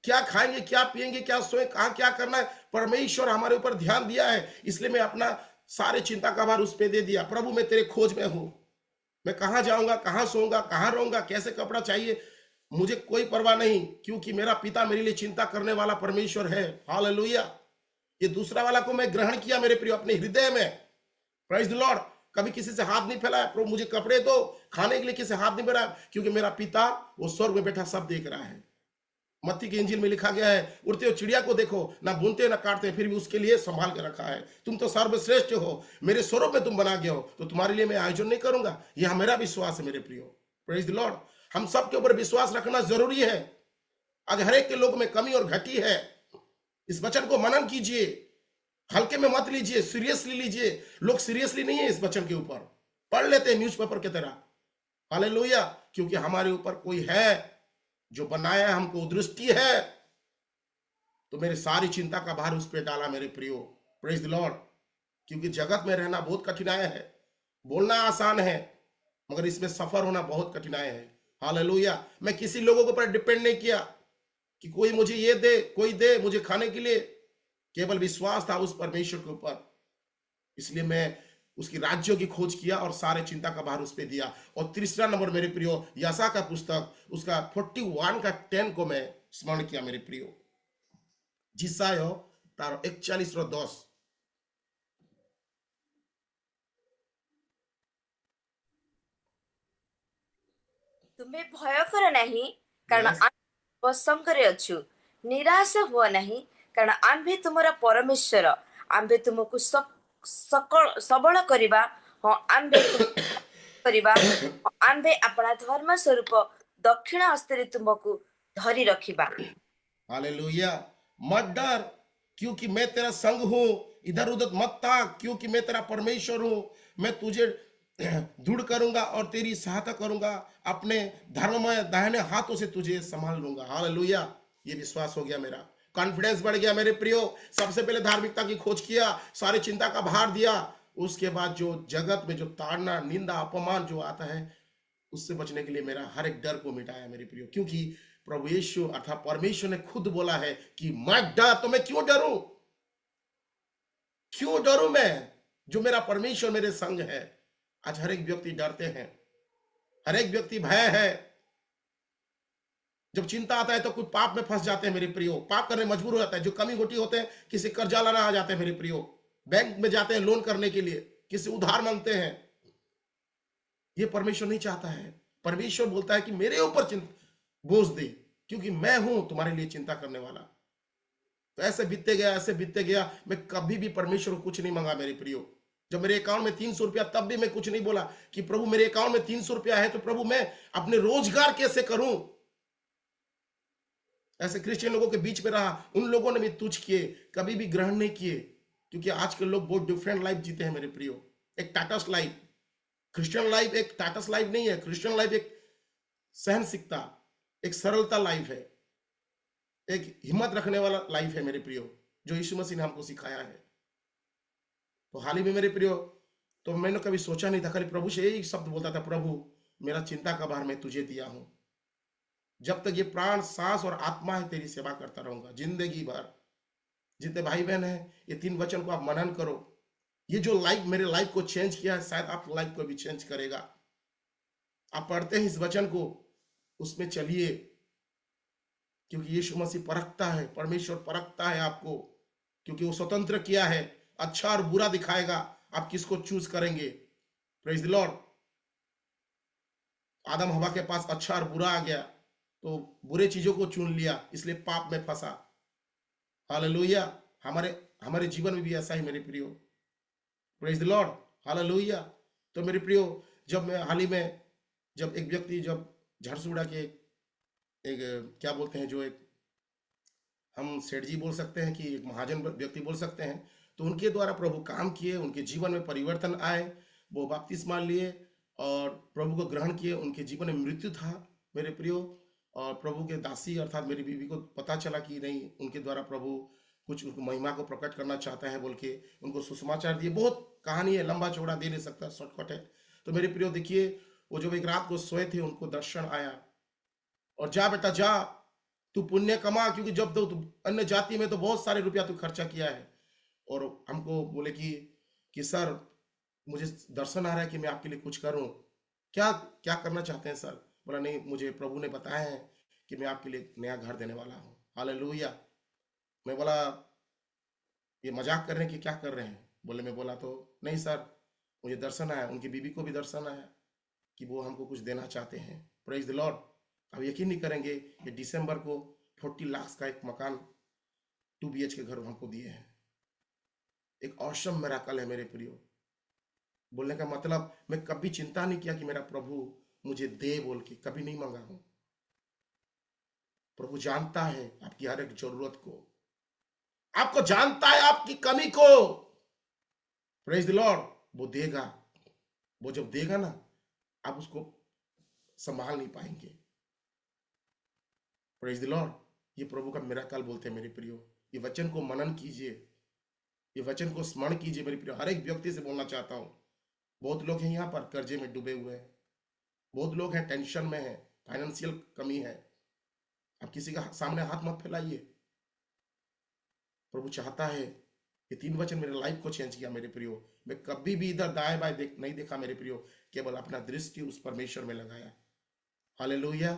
Speaker 3: क्या खाएंगे, क्या पिएंगे, क्या सोए, कहां क्या करना है, परमेश्वर हमारे ऊपर ध्यान दिया है। इसलिए मैं अपना सारे चिंता का भार उस पर दे दिया। प्रभु मैं तेरे खोज में हूं, मैं कहां जाऊंगा, कहां सोऊंगा, कहां रहूंगा, कैसे कपड़ा चाहिए, मुझे कोई परवाह नहीं, क्योंकि मेरा पिता मेरे लिए चिंता करने वाला परमेश्वर है। हालेलुया। ये दूसरा वाला को मैं ग्रहण किया मेरे प्रियो अपने हृदय में। Praise the Lord. कभी किसी से हाथ नहीं फैलाया, प्रभु मुझे कपड़े दो, खाने के लिए किसी से हाथ नहीं फैलाया, क्योंकि मेरा पिता वो स्वर्ग में बैठा सब देख रहा है। मत्ती की इंजील में लिखा गया है, उड़ते हुए चिड़िया को देखो, ना बुनते ना काटते, फिर भी उसके लिए संभाल के रखा है। तुम तो सर्वश्रेष्ठ हो, मेरे स्वरूप में तुम बना गए हो, तो तुम्हारे लिए मैं आयोजन नहीं करूंगा। यह मेरा विश्वास है मेरे प्रियो। Praise the Lord. हम सबके ऊपर विश्वास रखना जरूरी है। आज हर एक के लोग में कमी और घटी है। इस वचन को मनन कीजिए, हल्के में मत लीजिए, सीरियसली लीजिए। लोग सीरियसली नहीं है इस वचन के ऊपर, पढ़ लेते हैं न्यूज़पेपर की तरह। हालेलुया। क्योंकि हमारे ऊपर कोई है जो बनाया है, हमको दृष्टि है। तो मेरी सारी चिंता का भार उस पर डाला मेरे प्रियो। Praise the Lord. क्योंकि जगत में रहना बहुत कठिनाई है, बोलना आसान है, मगर इसमें सफर होना बहुत कठिनाई है। हालेलुया। मैं किसी लोगों के ऊपर डिपेंड नहीं किया कि कोई मुझे ये दे, कोई दे मुझे खाने के लिए। केवल विश्वास था उस परमेश्वर के ऊपर। इसलिए मैं उसकी राज्यों की खोज किया और सारे चिंता का भार उस पर दिया। और तीसरा नंबर मेरे प्रियो, यशा का पुस्तक उसका 41 का 10 को मैं स्मरण किया मेरे प्रियो। जिसायो तार 41 रो 10।
Speaker 5: ତୁମେ ଭୟ କର ନାହିଁ, କାରଣ
Speaker 3: यस।
Speaker 5: ଆମେ ତୁମ ସଙ୍ଗରେ ଅଛୁ। ନିରାଶ ହୁଅ ନାହିଁ, କାରଣ ଆମ୍ଭେ ତୁମର ପରମେଶ୍ୱର। ଆମ୍ଭେ ତୁମକୁ ସବଳ କରିବା। ହଁ, ଆମ୍ଭେ ତୁମକୁ କରିବା। ହଁ, ଆମ୍ଭେ ଆପଣା ଧର୍ମ ସ୍ୱରୂପ ଦକ୍ଷିଣ ହସ୍ତରେ ତୁମକୁ ଧରି ରଖିବା।
Speaker 3: हालेलुया। मत डर, क्योंकि मैं तेरा संग हूं। इधर उधर मत ताक, क्योंकि मैं तेरा परमेश्वर हूं। मैं तुझे दृढ़ करूंगा और तेरी सहायता करूंगा। अपने धर्ममय दाहिने हाथों से तुझे संभाल लूंगा। हालेलुया। ये विश्वास हो गया मेरा, कॉन्फिडेंस बढ़ गया मेरे प्रियो। सबसे पहले धार्मिकता की खोज किया, सारी चिंता का भार दिया। उसके बाद जो जगत में जो ताड़ना, निंदा, अपमान जो आता है, उससे बचने के लिए मेरा हर एक डर को मिटाया मेरे प्रियो। क्योंकि प्रभु यीशु अर्थात परमेश्वर ने खुद बोला है कि मत डर। तो मैं क्यों डरूं? क्यों डरूं मैं? जो मेरा परमेश्वर मेरे संग है। आज हर एक व्यक्ति डरते हैं, हर एक व्यक्ति भय है। जब चिंता आता है तो कुछ पाप में फंस जाते हैं मेरे प्रियो, पाप करने मजबूर हो जाता है। जो कमी घोटी होते हैं, किसी कर्जा लाना आ जाते हैं मेरे प्रियो, बैंक में जाते हैं लोन करने के लिए, किसी उधार मांगते हैं। ये परमेश्वर नहीं चाहता है। परमेश्वर बोलता है कि मेरे ऊपर बोझ दे, क्योंकि मैं हूं तुम्हारे लिए चिंता करने वाला। तो ऐसे बीतते गया, ऐसे बीतते गया। मैं कभी भी परमेश्वर को कुछ नहीं मांगा मेरे प्रियो। जब मेरे अकाउंट में 300 रुपया, तब भी मैं कुछ नहीं बोला कि प्रभु मेरे अकाउंट में 300 रुपया है तो प्रभु मैं अपने रोजगार कैसे करूं। ऐसे क्रिश्चियन लोगों के बीच में रहा, उन लोगों ने भी तुच्छ किए, कभी भी ग्रहण नहीं किए। क्योंकि आज के लोग बहुत डिफरेंट लाइफ जीते हैं मेरे प्रियो, एक टाटस लाइफ। क्रिश्चियन लाइफ एक टाटस लाइफ नहीं है। क्रिश्चियन लाइफ एक सहनशीलता, एक सरलता लाइफ है, एक हिम्मत रखने वाला लाइफ है मेरे प्रियो, जो यीशु मसीह ने हमको सिखाया है। तो हाल ही में मेरे प्रियो, तो मैंने कभी सोचा नहीं था, खाली प्रभु से यही शब्द बोलता था, प्रभु मेरा चिंता का भार मैं तुझे दिया हूं। जब तक ये प्राण, सांस और आत्मा है, तेरी सेवा करता रहूंगा जिंदगी भर। जितने भाई बहन है, ये 3 वचन को आप मनन करो। ये जो लाइफ मेरे लाइफ को चेंज किया है, शायद आप लाइफ को भी चेंज करेगा। आप पढ़ते हैं इस वचन को, उसमें चलिए, क्योंकि यीशु मसीह परखता है, परमेश्वर परखता है आपको, क्योंकि वो स्वतंत्र किया है। अच्छा और बुरा दिखाएगा, आप किसको चूज करेंगे। Praise the Lord. आदम हवा के पास अच्छा और बुरा आ गया, तो बुरे चीजों को चुन लिया, इसलिए पाप में फंसा। हालेलुया। हमारे हमारे जीवन में भी ऐसा ही मेरे प्रियो। Praise the lord. हालेलुया। तो मेरे प्रियो, जब मैं हाल ही में, जब एक व्यक्ति, जब झारसुगुड़ा के एक क्या बोलते हैं, जो एक हम सेठ जी बोल सकते हैं कि एक महाजन व्यक्ति बोल सकते हैं, तो उनके द्वारा प्रभु काम किए, उनके जीवन में परिवर्तन आए, वो बपतिस्मा लिए और प्रभु को ग्रहण किए। उनके जीवन में मृत्यु था मेरे प्रियो, और प्रभु के दासी अर्थात मेरी बीवी को पता चला कि नहीं, उनके द्वारा प्रभु कुछ उनको महिमा को प्रकट करना चाहता है बोल के उनको सुसमाचार दिए। बहुत कहानी है, लंबा चौड़ा दे नहीं सकता, शॉर्टकट है। तो मेरे प्रियो देखिए, वो जब एक रात को सोए थे, उनको दर्शन आया और जा बेटा जा, तू पुण्य कमा, क्योंकि जब तो अन्य जाति में तो बहुत सारे रुपया तू खर्चा किया है। और हमको बोले कि सर मुझे दर्शन आ रहा है कि मैं आपके लिए कुछ करूं। क्या क्या करना चाहते हैं सर? बोला नहीं, मुझे प्रभु ने बताया है कि मैं आपके लिए नया घर देने वाला हूं। हालेलुया। मैं बोला ये मजाक कर रहे हैं कि क्या कर रहे हैं? बोले, मैं बोला तो नहीं सर, मुझे दर्शन आया, उनकी बीवी को भी दर्शन आया कि वो हमको कुछ देना चाहते हैं। Praise the Lord. अब यकीन नहीं करेंगे, ये दिसंबर को 40 लाख का एक मकान 2 BH के घर हमको दिए हैं। एक औसम मिरेकल है मेरे प्रियो। बोलने का मतलब, मैं कभी चिंता नहीं किया कि मेरा प्रभु मुझे दे बोल के, कभी नहीं मांगा हूं। प्रभु जानता है आपकी हर एक जरूरत को, आपको जानता है आपकी कमी को। Praise the Lord. वो देगा, वो जब देगा ना, आप उसको संभाल नहीं पाएंगे। Praise the Lord. ये प्रभु का मिरेकल बोलते हैं मेरे प्रियो। ये वचन को मनन कीजिए, ये वचन को स्मरण कीजिए मेरे प्रियो। हर एक व्यक्ति से बोलना चाहता हूं, बहुत लोग हैं यहाँ पर कर्जे में डूबे हुए हैं, बहुत लोग हैं टेंशन में हैं, फाइनेंशियल कमी है। आप किसी का सामने हाथ मत फैलाइए। प्रभु चाहता है ये 3 वचन मेरे लाइफ को चेंज किया मेरे प्रियो। मैं कभी भी इधर दाएं बाएं नहीं देखा मेरे प्रियो, केवल अपना दृष्टि उस परमेश्वर में लगाया। हालेलुया।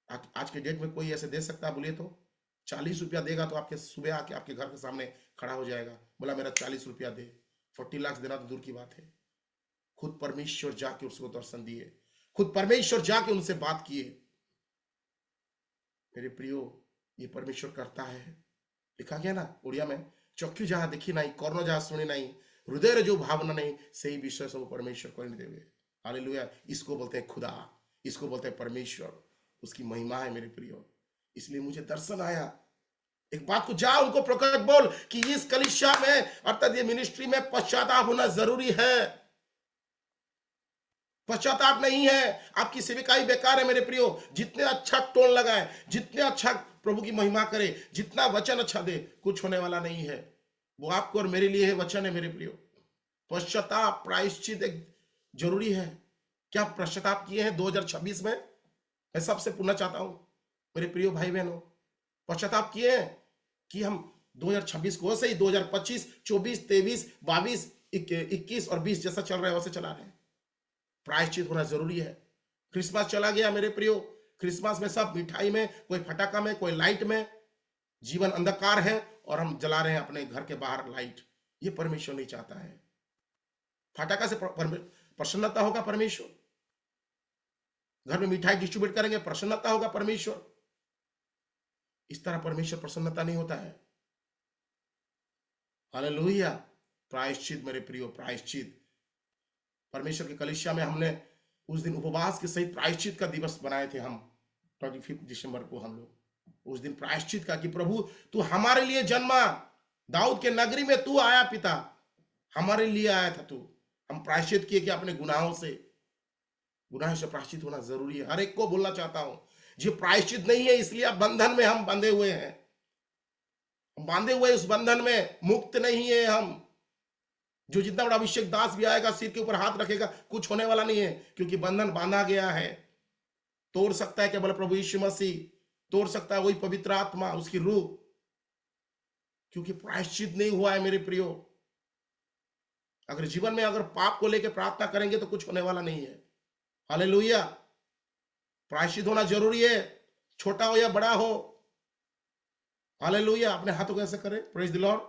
Speaker 3: आज के डेट में कोई ऐसे दे सकता है? बोलिए तो 40 रुपया देगा तो आपके सुबह आके आपके घर के सामने खड़ा हो जाएगा, बोला मेरा 40 रुपया दे। 40 लाख देना तो दूर की बात है। खुद परमेश्वर जाके उसको दर्शन दिए, खुद परमेश्वर जाके उनसे बात किए। मेरे प्रियो, ये परमेश्वर करता है। लिखा गया ना उड़िया में, चक्षु जहां देखी नहीं, कर्ण जहां सुनी नहीं, हृदय जो भावना नहीं, सही विषय सब परमेश्वर करने देवे। हालेलुया। इसको बोलते हैं खुदा, इसको बोलते हैं परमेश्वर, उसकी महिमा है मेरे प्रियो। इसलिए मुझे दर्शन आया। एक बात को जा उनको प्रकट बोल कि इस कलीसिया में अर्थात ये मिनिस्ट्री में पश्चाताप होना जरूरी है। पश्चाताप नहीं है, आपकी सेविकाई बेकार है मेरे प्रियो। जितने अच्छा टोन लगाए, जितने अच्छा प्रभु की महिमा करे, जितना वचन अच्छा दे, कुछ होने वाला नहीं है। वो आपको और मेरे लिए है, वचन है मेरे प्रियो। पश्चाताप प्रायश्चित एक जरूरी है। क्या पश्चाताप किए हैं 2026 में? मैं सबसे पूछना चाहता हूं मेरे प्रियो भाई बहनों, पश्चाताप किए हैं कि हम 2026 को वैसे ही 2025, 24, 23, 22, 21 और 20 जैसा चल रहा है वैसे चला रहे हैं? प्रायश्चित होना जरूरी है। क्रिसमस चला गया मेरे प्रियो, क्रिसमस में सब मिठाई में, कोई फटाका में, कोई लाइट में, जीवन अंधकार है और हम जला रहे हैं अपने घर के बाहर लाइट। ये परमेश्वर नहीं चाहता है। फटाका से प्रसन्नता होगा परमेश्वर, घर में मिठाई डिस्ट्रीब्यूट करेंगे प्रसन्नता होगा परमेश्वर। इस तरह परमेश्वर प्रसन्नता नहीं होता है। हालेलुया। प्रायश्चित मेरे प्रियो, प्रायश्चित। परमेश्वर के कलीसिया में हमने उस दिन उपवास के सहित प्रायश्चित का दिवस बनाए थे हम, 25 दिसंबर को हम लोग उस दिन प्रायश्चित का कि प्रभु तू हमारे लिए जन्मा, दाऊद के नगरी में तू आया पिता, हमारे लिए आया था तू। हम प्रायश्चित किए कि अपने गुनाहों से प्रायश्चित होना जरूरी है। हर एक को बोलना चाहता हूं, जो प्रायश्चित नहीं है इसलिए अब बंधन में हम बंधे हुए हैं, बांधे हुए उस बंधन में मुक्त नहीं है हम। जो जितना बड़ा अभिषेक दास भी आएगा, सिर के ऊपर हाथ रखेगा, कुछ होने वाला नहीं है, क्योंकि बंधन बांधा गया है। तोड़ सकता है केवल प्रभु यीशु मसीह, तोड़ सकता है वही पवित्र आत्मा, उसकी रूह, क्योंकि प्रायश्चित नहीं हुआ है मेरे प्रियो। अगर जीवन में अगर पाप को लेकर प्रार्थना करेंगे तो कुछ होने वाला नहीं है। हालेलुया। प्रायश्चित होना जरूरी है, छोटा हो या बड़ा हो। हालेलुया। अपने हाथों को ऐसे करें, प्रेज द लॉर्ड।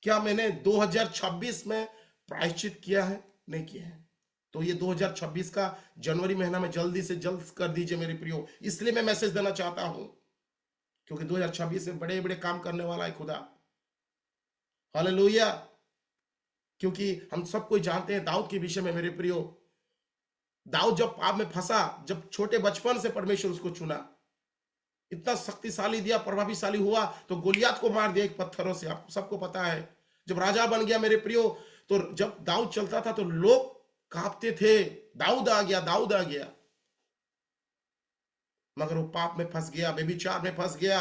Speaker 3: क्या मैंने 2026 में प्रायश्चित किया है? नहीं किया है। तो ये 2026 का जनवरी महीना में जल्दी से जल्द कर दीजिए मेरे प्रियो। इसलिए मैं मैसेज देना चाहता हूं, क्योंकि 2026 में बड़े बड़े काम करने वाला है खुदा। हालेलुया। क्योंकि हम सब कोई जानते हैं दाऊद के विषय में मेरे प्रियो। दाऊद जब पाप में फंसा, जब छोटे बचपन से परमेश्वर उसको चुना, इतना शक्तिशाली दिया, प्रभावशाली हुआ, तो गोलियात को मार दिया एक पत्थरों से। आपको सबको पता है। जब राजा बन गया मेरे प्रियो, तो जब दाऊद चलता था तो लोग कांपते थे, दाऊद आ गया, दाऊद आ गया। मगर वो पाप में फंस गया, व्यभिचार में फंस गया।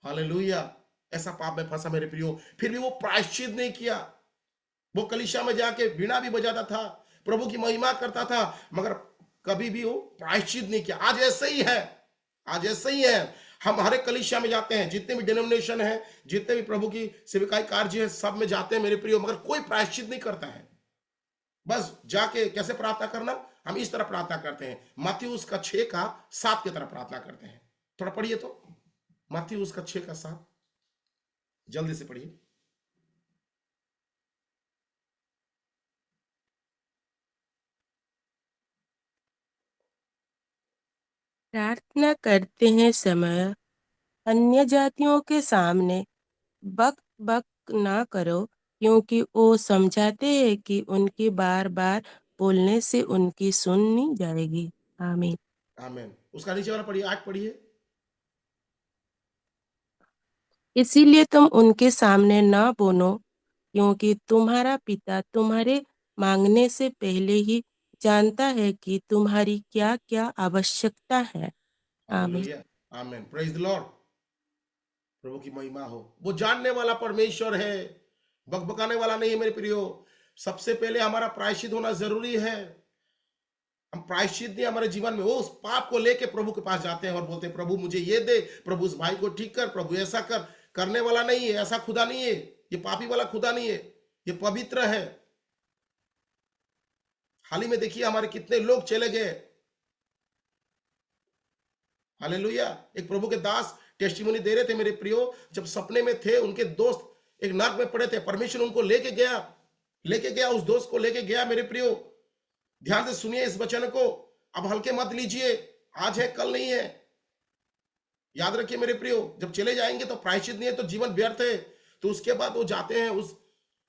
Speaker 3: हालेलुया। ऐसा पाप में फंसा मेरे प्रियो, फिर भी वो प्रायश्चित नहीं किया। वो कलीसिया में जाके वीणा भी बजाता था, प्रभु की महिमा करता था, मगर कभी भी वो प्रायश्चित नहीं किया। आज ऐसे ही है, आज ऐसे ही है। हम हर एक कलीसिया में जाते हैं, जितने भी डिनोमिनेशन है, जितने भी प्रभु की सेविकाई कार्य है, सब में जाते हैं मेरे प्रियो, मगर कोई प्रायश्चित नहीं करता है। बस जाके कैसे प्रार्थना करना, हम इस तरह प्रार्थना करते हैं, मत्ती का 6:7 की तरह प्रार्थना करते हैं। थोड़ा पढ़िए तो, मत्ती का 6:7, जल्दी से पढ़िए।
Speaker 4: प्रार्थना करते हैं समय अन्य जातियों के सामने बक बक ना करो, क्योंकि वो समझाते हैं कि उनकी बार बार बोलने से उनकी सुनी जाएगी। आमीन।
Speaker 3: आमीन। उसका नीचे वाला पढ़िए, 8 पढ़िए।
Speaker 4: इसीलिए तुम उनके सामने ना बोलो, क्योंकि तुम्हारा पिता तुम्हारे मांगने से पहले ही जानता है कि तुम्हारी क्या क्या आवश्यकता है। आमीन।
Speaker 3: हालेलुया। आमीन। Praise the lord. प्रभु की महिमा हो। वो जानने वाला परमेश्वर है, बकबकाने वाला नहीं है मेरे प्रियो। सबसे पहले हमारा प्रायश्चित होना जरूरी है। हम प्रायश्चित नहीं हमारे जीवन में, वो उस पाप को लेके प्रभु के पास जाते हैं और बोलते हैं प्रभु मुझे ये दे, प्रभु उस भाई को ठीक कर, प्रभु ऐसा कर। करने वाला नहीं है, ऐसा खुदा नहीं है, ये पापी वाला खुदा नहीं है, ये पवित्र है। हाल ही में देखिए हमारे कितने लोग चले गए। हालेलुया। एक प्रभु के दास टेस्टिमोनी दे रहे थे मेरे प्रियो, जब सपने में थे उनके दोस्त एक नर्क में पड़े थे, परमेश्वर उनको लेके गया उस दोस्त को लेके गया मेरे प्रियो। ध्यान से सुनिए इस वचन को, अब हल्के मत लीजिए, आज है कल नहीं है। याद रखिए मेरे प्रियो, जब चले जाएंगे तो प्रायश्चित नहीं है तो जीवन व्यर्थ है। तो उसके बाद वो जाते हैं उस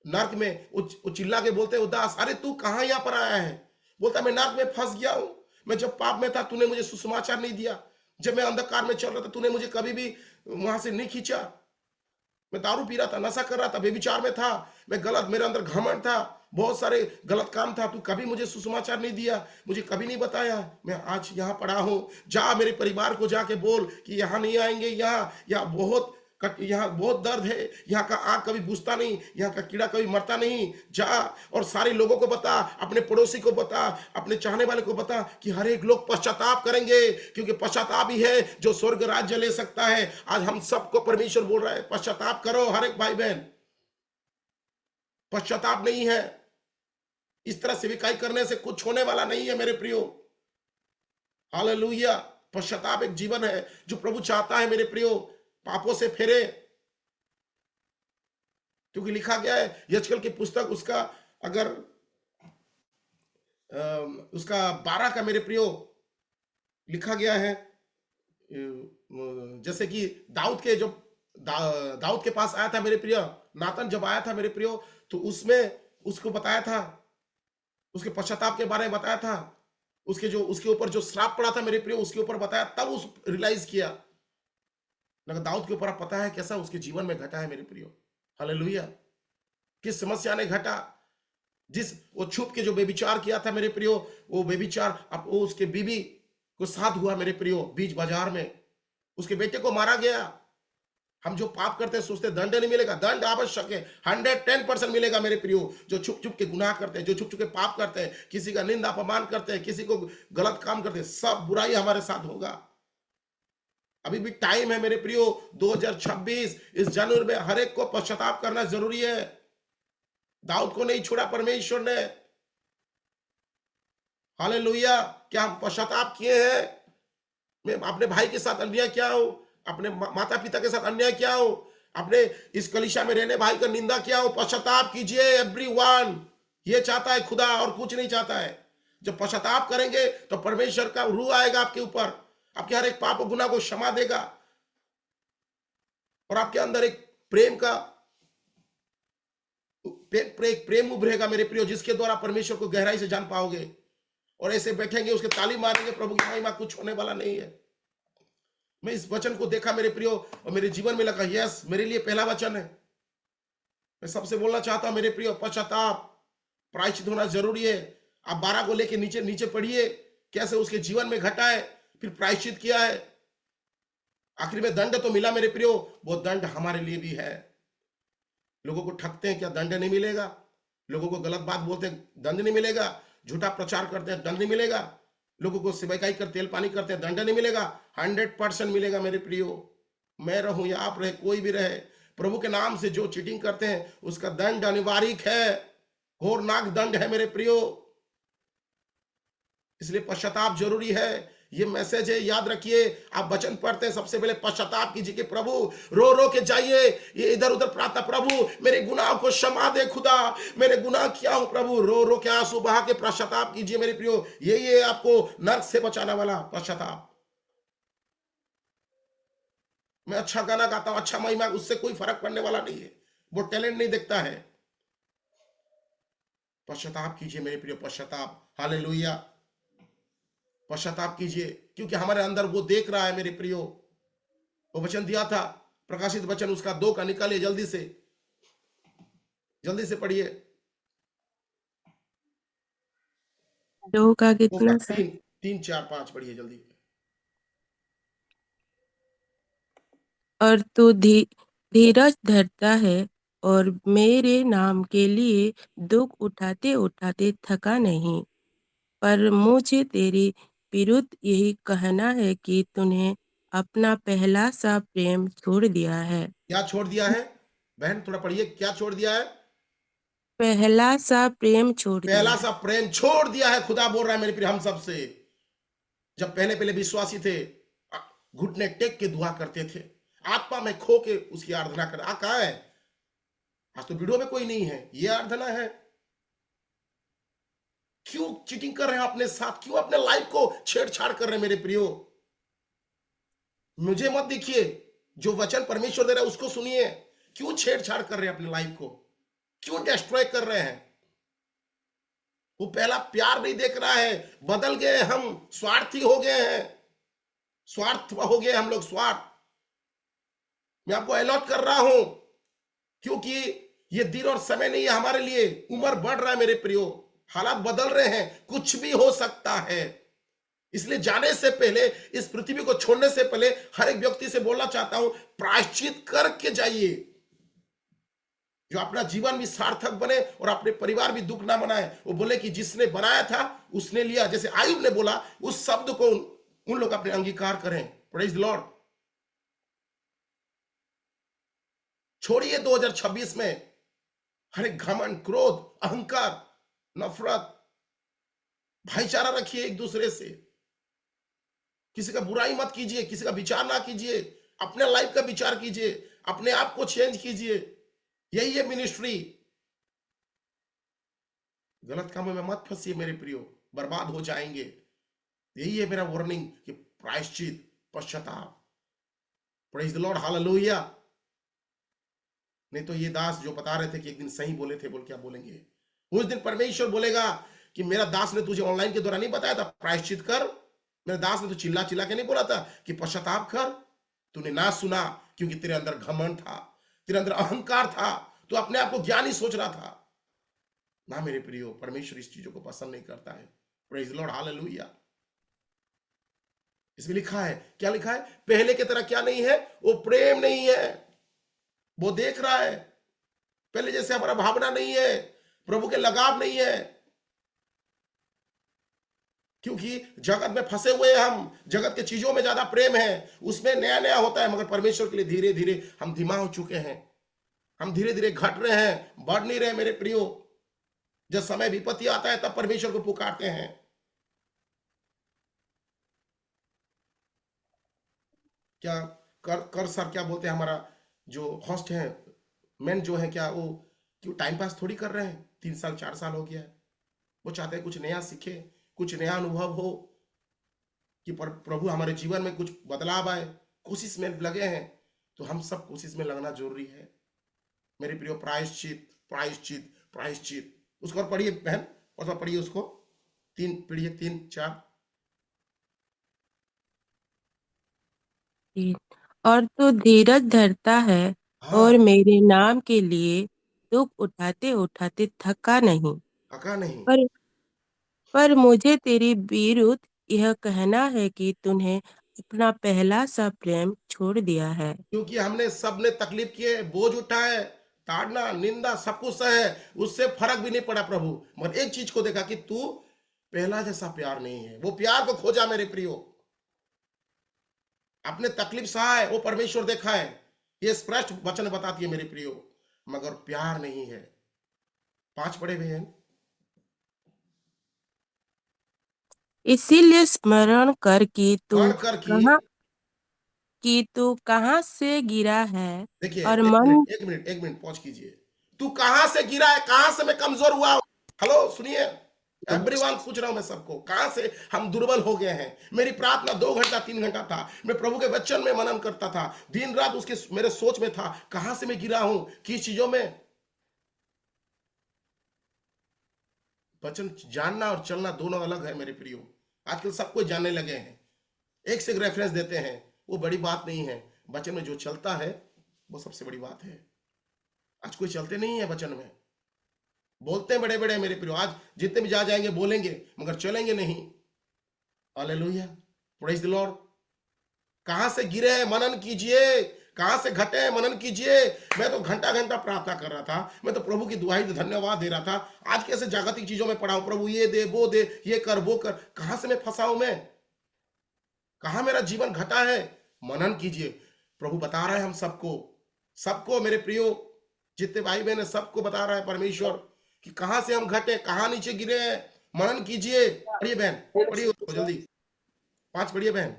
Speaker 3: नर्क में, वो चिल्ला के बोलते हैं उदास, अरे तू कहां यहां पर आया है? बोलता मैं नर्क में फंस गया हूं, मैं जब पाप में था तूने मुझे सुसमाचार नहीं दिया, जब मैं अंधकार में चल रहा था तूने मुझे कभी भी वहां से नहीं खींचा। मैं दारू पी रहा था, नशा कर रहा था, बेविचार में था, मैं गलत, मेरे अंदर घमंड था, बहुत सारे गलत काम था, तू कभी मुझे सुसमाचार नहीं दिया, मुझे कभी नहीं बताया। मैं आज यहाँ पड़ा हूं, जा मेरे परिवार को जाके बोल कि यहाँ नहीं आएंगे, यहाँ बहुत दर्द है, यहाँ का आग कभी बुझता नहीं, यहाँ का कीड़ा कभी मरता नहीं। जा और सारे लोगों को बता, अपने पड़ोसी को बता, अपने चाहने वाले को बता कि हर एक लोग पश्चाताप करेंगे, क्योंकि पश्चाताप ही है जो स्वर्ग राज्य ले सकता है। आज हम सबको परमेश्वर बोल रहा है पश्चाताप करो, हर एक भाई बहन। पश्चाताप नहीं है, इस तरह सेविकाई करने से कुछ होने वाला नहीं है मेरे प्रियो। हालेलुया। पश्चाताप एक जीवन है जो प्रभु चाहता है मेरे प्रियो, पापों से फेरे। क्योंकि लिखा गया है यजकेल की पुस्तक उसका अगर उसका 12 का मेरे प्रियो लिखा गया है, जैसे कि दाऊद के पास आया था मेरे प्रियो, नातन जब आया था मेरे प्रियो, तो उसमें उसको बताया था, उसके पश्चाताप के बारे में बताया था, उसके ऊपर जो श्राप पड़ा था मेरे प्रियो उसके ऊपर बताया, तब उस रियलाइज किया। लेकिन दाऊद के ऊपर आप पता है कैसा उसके जीवन में घटा है मेरे प्रियो। हालेलुया। किस समस्या ने घटा, वो छुप के जो बेविचार किया था मेरे प्रियो, वो बेविचार अब वो उसके बीवी को साथ हुआ मेरे प्रियो, बीच बाजार में उसके बेटे को मारा गया। हम जो पाप करते हैं सोचते दंड नहीं मिलेगा, दंड आवश्यक है, 110% मिलेगा मेरे प्रियो। जो छुप छुप के गुनाह करते हैं, जो छुप छुप के पाप करते हैं, किसी का निंदा अपमान करते हैं, किसी को गलत काम करते हैं, सब बुराई हमारे साथ होगा। अभी भी टाइम है मेरे प्रियो, 2026 इस जनवरी में हर एक को पश्चाताप करना जरूरी है। दाऊद को नहीं छोड़ा परमेश्वर ने। हालेलुया। क्या हम पश्चाताप किए हैं? मैं अपने भाई के साथ अन्याय किया हूं, अपने माता पिता के साथ अन्याय किया हूं, अपने इस कलीसिया में रहने भाई का निंदा किया हूं। पश्चाताप कीजिए एवरीवन, ये चाहता है खुदा और कुछ नहीं चाहता है। जब पश्चाताप करेंगे तो परमेश्वर का रूह आएगा आपके ऊपर, आपके हर एक पाप और गुनाह को क्षमा देगा, और आपके अंदर एक प्रेम उभरेगा मेरे प्रियो, जिसके द्वारा परमेश्वर को गहराई से जान पाओगे। और ऐसे बैठेंगे उसके ताली मारेंगे, प्रभु की महिमा, कुछ होने वाला नहीं है। मैं इस वचन को देखा मेरे प्रियो और मेरे जीवन में लगा, यस मेरे लिए पहला वचन है। मैं सबसे बोलना चाहता हूं मेरे प्रियो, पश्चाताप प्रायश्चित होना जरूरी है। आप 12 को लेके नीचे नीचे पढ़िए कैसे उसके जीवन में घटा है, फिर प्रायश्चित किया है, आखिर में दंड तो मिला मेरे प्रियो। वो दंड हमारे लिए भी है। लोगों को ठगते हैं, क्या दंड नहीं मिलेगा? लोगों को गलत बात बोलते हैं, दंड नहीं मिलेगा? झूठा प्रचार करते हैं, दंड नहीं मिलेगा? लोगों को सेवकाई कर तेल पानी करते हैं, दंड नहीं मिलेगा? 100% मिलेगा मेरे प्रियो। मैं रहूं या आप रहे, कोई भी रहे, प्रभु के नाम से जो चीटिंग करते हैं उसका दंड अनिवार्य है, घोरनाक दंड है मेरे प्रियो। इसलिए पश्चाताप जरूरी है। ये मैसेज है, याद रखिए। आप वचन पढ़ते हैं, सबसे पहले पश्चाताप कीजिए कि प्रभु, रो रो के जाइए, ये इधर उधर प्रार्थना, प्रभु मेरे गुनाह को क्षमा दे खुदा, मैंने गुनाह किया हूं प्रभु। रो रो के आंसू बहा के पश्चाताप कीजिए मेरे प्रियो। ये आपको नरक से बचाने वाला पश्चाताप। मैं अच्छा गाना गाता हूं, अच्छा महिमा, उससे कोई फर्क पड़ने वाला नहीं है, वो टैलेंट नहीं देखता है। पश्चाताप कीजिए मेरे प्रियो, पश्चाताप। हालेलुया। पश्चाताप कीजिए, क्योंकि हमारे अंदर वो देख रहा है मेरे प्रियो। वो वचन दिया था, प्रकाशित वचन उसका 2 का निकालिए, जल्दी से पढ़िए।
Speaker 4: 2 का
Speaker 3: 2 का
Speaker 4: कितना सर?
Speaker 3: 3 4 5 पढ़िए जल्दी।
Speaker 4: और तू धीरज धरता है और मेरे नाम के लिए दुख उठाते उठाते थका नहीं। पर मुझे तेरी विरुद्ध यही कहना है कि तूने अपना पहला सा प्रेम छोड़ दिया है।
Speaker 3: क्या छोड़ दिया है? बहन थोड़ा पढ़िए, क्या छोड़ दिया है?
Speaker 4: पहला सा प्रेम छोड़ दिया
Speaker 3: पहला
Speaker 4: है।
Speaker 3: सा प्रेम छोड़ दिया है। खुदा बोल रहा है मेरे प्रिय हम सब से, जब पहले पहले विश्वासी थे, घुटने टेक के दुआ करते थे, आत्मा में खो के उसकी आराधना कर। कहा है? आज तो वीडियो में कोई नहीं है, ये आराधना है। क्यों चीटिंग कर रहे हैं अपने साथ? क्यों अपने लाइफ को छेड़छाड़ कर रहे हैं मेरे प्रियो? मुझे मत देखिए, जो वचन परमेश्वर दे रहा है उसको सुनिए। क्यों छेड़छाड़ कर रहे हैं अपने लाइफ को? क्यों डिस्ट्रॉय कर रहे हैं? वो पहला प्यार नहीं देख रहा है। बदल गए हम, स्वार्थी हो गए हैं, स्वार्थ हो गए हम लोग, स्वार्थ। मैं आपको अलॉट कर रहा हूं, क्योंकि ये दिन और समय नहीं है हमारे लिए। उम्र बढ़ रहा है मेरे प्रियो, हालात बदल रहे हैं, कुछ भी हो सकता है। इसलिए जाने से पहले, इस पृथ्वी को छोड़ने से पहले, हर एक व्यक्ति से बोलना चाहता हूं, प्रायश्चित करके जाइए, जो अपना जीवन भी सार्थक बने और अपने परिवार भी दुख ना बनाए। वो बोले कि जिसने बनाया था उसने लिया, जैसे आयुब ने बोला, उस शब्द को उन लोग अपने अंगीकार करें। Praise the Lord. छोड़िए 2026 में हर एक घमंड, क्रोध, अहंकार, नफरत। भाईचारा रखिए एक दूसरे से, किसी का बुराई मत कीजिए, किसी का विचार ना कीजिए, अपने लाइफ का विचार कीजिए, अपने आप को चेंज कीजिए। यही है मिनिस्ट्री। गलत कामों में मत फंसिए मेरे प्रियो, बर्बाद हो जाएंगे। यही है मेरा वार्निंग कि प्रायश्चित, पश्चाताप। Praise the lord, hallelujah. नहीं तो ये दास जो बता रहे थे कि एक दिन सही बोले थे, बोल क्या बोलेंगे? उस दिन परमेश्वर बोलेगा कि मेरा दास ने तुझे ऑनलाइन के द्वारा नहीं बताया था प्रायश्चित कर? मेरे दास ने तो चिल्ला चिल्ला के नहीं बोला था कि पश्चाताप कर? तूने ना सुना, क्योंकि तेरे अंदर घमंड था, तेरे अंदर अहंकार था, तू अपने आप को ज्ञानी सोच रहा था ना। मेरे प्रियो, परमेश्वर इस चीजों को पसंद नहीं करता है। Praise the lord, hallelujah. इसमें लिखा है, क्या लिखा है? पहले की तरह क्या नहीं है? वो प्रेम नहीं है। वो देख रहा है, पहले जैसे हमारा भावना नहीं है, प्रभु के लगाव नहीं है, क्योंकि जगत में फंसे हुए हैं हम। जगत के चीजों में ज्यादा प्रेम है, उसमें नया नया होता है, मगर परमेश्वर के लिए धीरे धीरे हम धीमा हो चुके हैं। हम धीरे धीरे घट रहे हैं, बढ़ नहीं रहे मेरे प्रियो। जब समय विपत्ति आता है तब परमेश्वर को पुकारते हैं। क्या कर सर क्या बोलते हैं, हमारा जो होस्ट है, मैन जो है, क्या वो क्यों टाइम पास थोड़ी कर रहे हैं? 3 साल 4 साल हो गया है। वो चाहते हैं कुछ नया सीखे, कुछ नया अनुभव हो, कि प्रभु हमारे जीवन में कुछ बदलाव आए। कोशिश में लगे हैं, तो हम सब कोशिश में लगना जरूरी है मेरे प्रियो। प्रायश्चित, प्रायश्चित, प्रायश्चित। उसको और पढ़िए बहन, और पढ़िए उसको, 3 पढ़िए, 3 4।
Speaker 4: और तू धीरज धरता है और
Speaker 3: हाँ,
Speaker 4: मेरे नाम के लिए दुख उठाते उठाते थका नहीं।
Speaker 3: हका नहीं।
Speaker 4: पर पर मुझे तेरी विरुद्ध यह कहना है कि तूने अपना पहला सा प्रेम छोड़ दिया है।
Speaker 3: क्योंकि हमने सबने तकलीफ किए, बोझ उठाए, ताड़ना, निंदा, सब कुछ सहे, उससे फर्क भी नहीं पड़ा प्रभु। मगर एक चीज को देखा कि तू पहला जैसा प्यार नहीं है। वो प्यार को खोजा मेरे प्रियो। अपने तकलीफ सहा है, वो परमेश्वर देखा है, ये स्पष्ट वचन बताती है मेरे प्रियो, मगर प्यार नहीं है। 5 पढ़े हुए हैं।
Speaker 4: इसीलिए स्मरण कर
Speaker 3: कण कर की,
Speaker 4: कि तू कहाँ से गिरा है
Speaker 3: देखिए,
Speaker 4: और
Speaker 3: एक
Speaker 4: मन।
Speaker 3: मिनट, एक मिनट, एक मिनट, पॉज कीजिए। तू कहां से गिरा है? कहां से मैं कमजोर हुआ हूं? हेलो, सुनिए। एवरीवन पूछ रहा हूं मैं सबको, कहां से हम दुर्बल हो गए हैं? मेरी प्रार्थना 2 घंटा 3 घंटा था, मैं प्रभु के वचन में मनन करता था, दिन रात उसके मेरे सोच में था, कहां से मैं गिरा हूं, किस चीजों में। वचन जानना और चलना दोनों अलग है मेरे प्रियो। आजकल सब कोई जानने लगे हैं, एक से एक रेफरेंस देते हैं, वो बड़ी बात नहीं है। वचन में जो चलता है वो सबसे बड़ी बात है। आज कोई चलते नहीं है वचन में, बोलते हैं बड़े बड़े मेरे प्रियो, आज जितने भी जा जाएंगे बोलेंगे, मगर चलेंगे नहीं। Hallelujah, praise the Lord. कहां से गिरे हैं? मनन कीजिए, कहां से घटे हैं मनन कीजिए। मैं तो घंटा घंटा प्रार्थना कर रहा था, मैं तो प्रभु की दुआई धन्यवाद दे रहा था। आज कैसे जागतिक चीजों में पड़ा हूं, प्रभु ये दे वो दे, ये कर वो कर, कहां से मैं फंसा हूं, मैं कहां मेरा जीवन घटा है। मनन कीजिए, प्रभु बता रहा है हम सबको, सबको मेरे प्रियो जितने भाई बहन है सबको बता रहा है परमेश्वर कि कहां से हम घटे, कहां नीचे गिरे हैं। मनन कीजिए। पढ़िए बहन, पढ़िए उसको जल्दी, 5 पढ़िए बहन।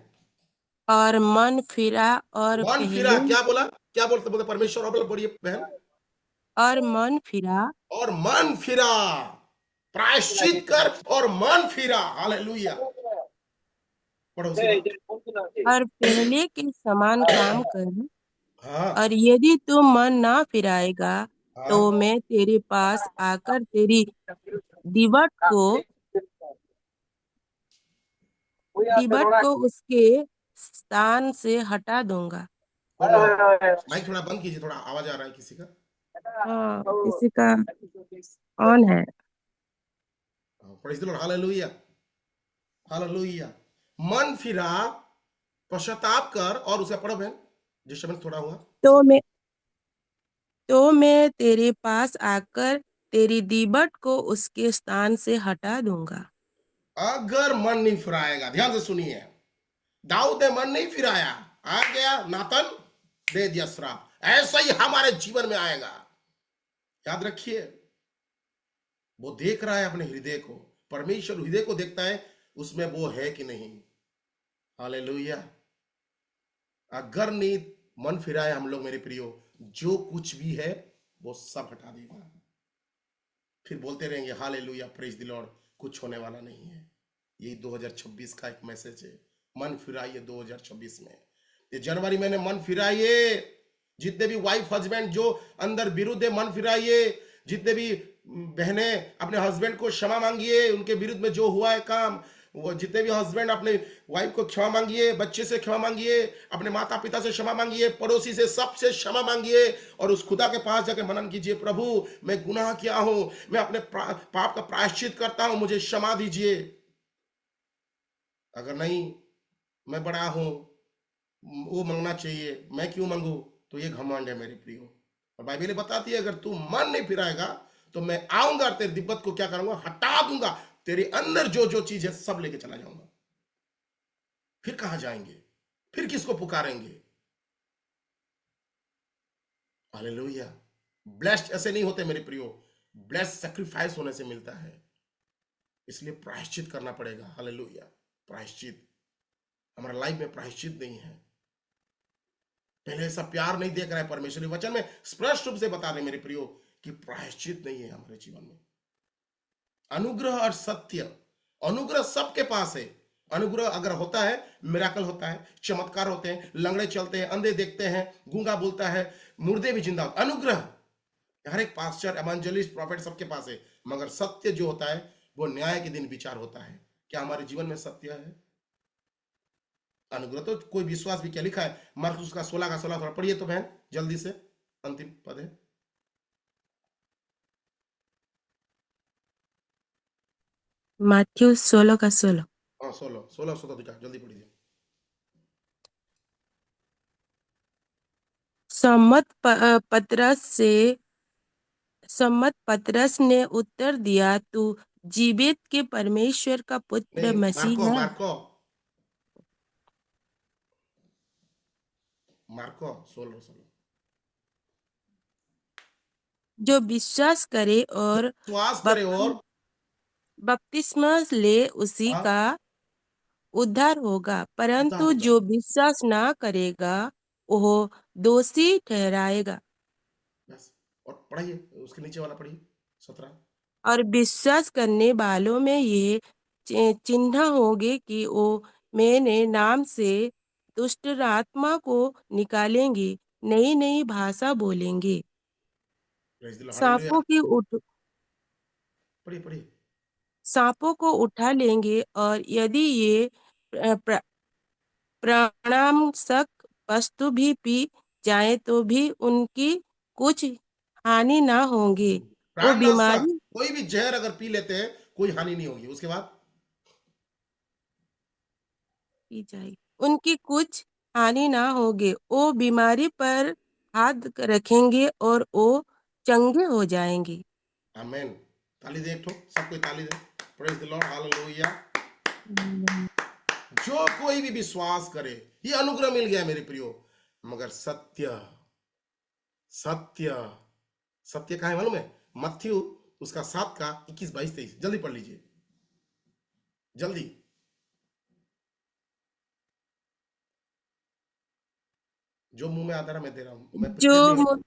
Speaker 4: और मन फिरा और
Speaker 3: मन फिरा,
Speaker 4: पहले
Speaker 3: क्या बोला, क्या बोलते बोलते परमेश्वर, और पढ़िए बहन।
Speaker 4: और मन फिरा
Speaker 3: और मन फिरा, प्रायश्चित कर और मन फिरा। हालेलुया। पढ़ो उसके बाद।
Speaker 4: और पहले के समान काम कर।
Speaker 3: हाँ
Speaker 4: और यदि तू मन ना फिराएगा तो
Speaker 3: हाँ।
Speaker 4: मैं तेरे पास आकर तेरी दीवट को उसके स्थान से हटा दूंगा।
Speaker 3: बोलो, माइक थोड़ा बंद कीजिए, थोड़ा आवाज आ रहा है किसी का।
Speaker 4: हाँ, किसी का ऑन है।
Speaker 3: Praise the lord, hallelujah, hallelujah. मन फिरा, पश्चाताप कर, और उसे पढ़ो बहन जिस शब्द थोड़ा हुआ।
Speaker 4: तो मैं तेरे पास आकर तेरी दीवट को उसके स्थान से हटा दूंगा।
Speaker 3: अगर मन नहीं फिराएगा, ध्यान से सुनिए, दाऊद ने मन नहीं फिराया, आ गया नातन, दे दिया श्राप। ऐसा ही हमारे जीवन में आएगा, याद रखिए। वो देख रहा है अपने हृदय को, परमेश्वर हृदय को देखता है, उसमें वो है कि नहीं। हालेलुया। अगर नहीं मन फिराए हम लोग मेरे प्रियो, जो कुछ भी है वो सब हटा देगा। फिर बोलते रहेंगे हालेलुया, प्रेज द लॉर्ड, कुछ होने वाला नहीं है। यही 2026 का एक मैसेज है, मन फिराइए 2026 में। ये जनवरी महीने मन फिराइए। जितने भी वाइफ हस्बैंड जो अंदर विरुद्ध है, मन फिराइए। जितने भी बहनें अपने हस्बैंड को क्षमा मांगिए, उनके विरुद्ध में जो हुआ है काम। वो जितने भी हस्बैंड अपने वाइफ को क्षमा मांगिए, बच्चे से क्षमा मांगिए, अपने माता पिता से क्षमा मांगिए, पड़ोसी से, सबसे क्षमा मांगिए, और उस खुदा के पास जाकर मनन कीजिए, प्रभु मैं गुनाह किया हूं, मैं अपने पाप का प्रायश्चित करता हूं, मुझे क्षमा दीजिए। अगर नहीं, मैं बड़ा हूं, वो मांगना चाहिए, मैं क्यों मांगू, तो ये घमंड है मेरे प्रियो। और बाइबल बताती है अगर तू मन नहीं फिराएगा तो मैं आऊंगा, तेरी दिब्बत को क्या करूंगा, हटा दूंगा, तेरे अंदर जो जो चीज है सब लेके चला जाऊंगा। फिर कहां जाएंगे, फिर किसको पुकारेंगे। हालेलुया। ब्लेस्ड ऐसे नहीं होते मेरे प्रियो, ब्लेस्ड सैक्रिफाइस होने से मिलता है। इसलिए प्रायश्चित करना पड़ेगा। हालेलुया। प्रायश्चित, हमारा लाइफ में प्रायश्चित नहीं है। पहले ऐसा प्यार नहीं देख रहा है परमेश्वर, वचन में स्पष्ट रूप से बता रहे मेरे प्रियो कि प्रायश्चित नहीं है हमारे जीवन में। अनुग्रह और सत्य, अनुग्रह सबके पास है। अनुग्रह अगर होता है, मिराकल होता है, चमत्कार होते हैं, लंगड़े चलते हैं, अंधे देखते हैं, गूंगा बोलता है, मुर्दे भी जिंदा होते। अनुग्रह हर एक पास्टर, एवांजलिस्ट, प्रॉफिट सबके पास है। मगर सत्य जो होता है वो न्याय के दिन विचार होता है। क्या हमारे जीवन में सत्य है? अनुग्रह तो कोई विश्वास भी, क्या लिखा है मरकुस का 16 का 16, थोड़ा पढ़िए तो बहन जल्दी से, अंतिम पद है।
Speaker 4: मैथ्यू 16 का 16।
Speaker 3: हाँ 16 16 16 दिखा, जल्दी पढ़िए।
Speaker 4: सम्मत पतरस ने उत्तर दिया, तू जीवित के परमेश्वर का पुत्र
Speaker 3: नहीं,
Speaker 4: मसीह
Speaker 3: मार्को
Speaker 4: है।
Speaker 3: Marco Marco 16 16।
Speaker 4: जो विश्वास करे और
Speaker 3: विश्वास करे और,
Speaker 4: बपतिस्मा ले उसी
Speaker 3: हाँ,
Speaker 4: का उद्धार होगा,
Speaker 3: उद्धार
Speaker 4: परंतु
Speaker 3: होगा।
Speaker 4: जो विश्वास ना करेगा वो दोषी ठहराएगा।
Speaker 3: बस, और पढ़िए उसके नीचे वाला पढ़िए 17।
Speaker 4: और विश्वास करने वालों में ये चिन्ह होंगे कि वो मेरे नाम से दुष्ट आत्मा को निकालेंगे, नई नई भाषा बोलेंगे,
Speaker 3: प्रेज द लॉर्ड, हालेलुया।
Speaker 4: सांपों की उठ
Speaker 3: पढ़िए पढ़िए।
Speaker 4: सांपों को उठा लेंगे, और यदि ये प्राणांतक वस्तु भी पी जाए तो भी उनकी कुछ हानि ना होगी। वो
Speaker 3: प्राणनाशक
Speaker 4: बीमारी
Speaker 3: कोई भी जहर अगर पी लेते हैं कोई हानि नहीं होगी। उसके बाद
Speaker 4: पी जाएगी, उनकी कुछ हानि ना होगे। वो बीमारी पर हाथ रखेंगे और वो चंगे हो जाएंगे।
Speaker 3: आमेन। ताली दे, एक ठो सब कोई ताली दे। Praise the lord, hallelujah. जो कोई भी विश्वास करे, ये अनुग्रह मिल गया मेरे प्रियो। मगर सत्य, सत्य, सत्य का है मालूम है? मत्थयू उसका 7 का 21, 22, 23 जल्दी पढ़ लीजिए, जल्दी। जो मुंह में आता रहा मैं दे रहा हूं, मैं
Speaker 4: जो
Speaker 3: प्रिपेयर नहीं
Speaker 4: मु-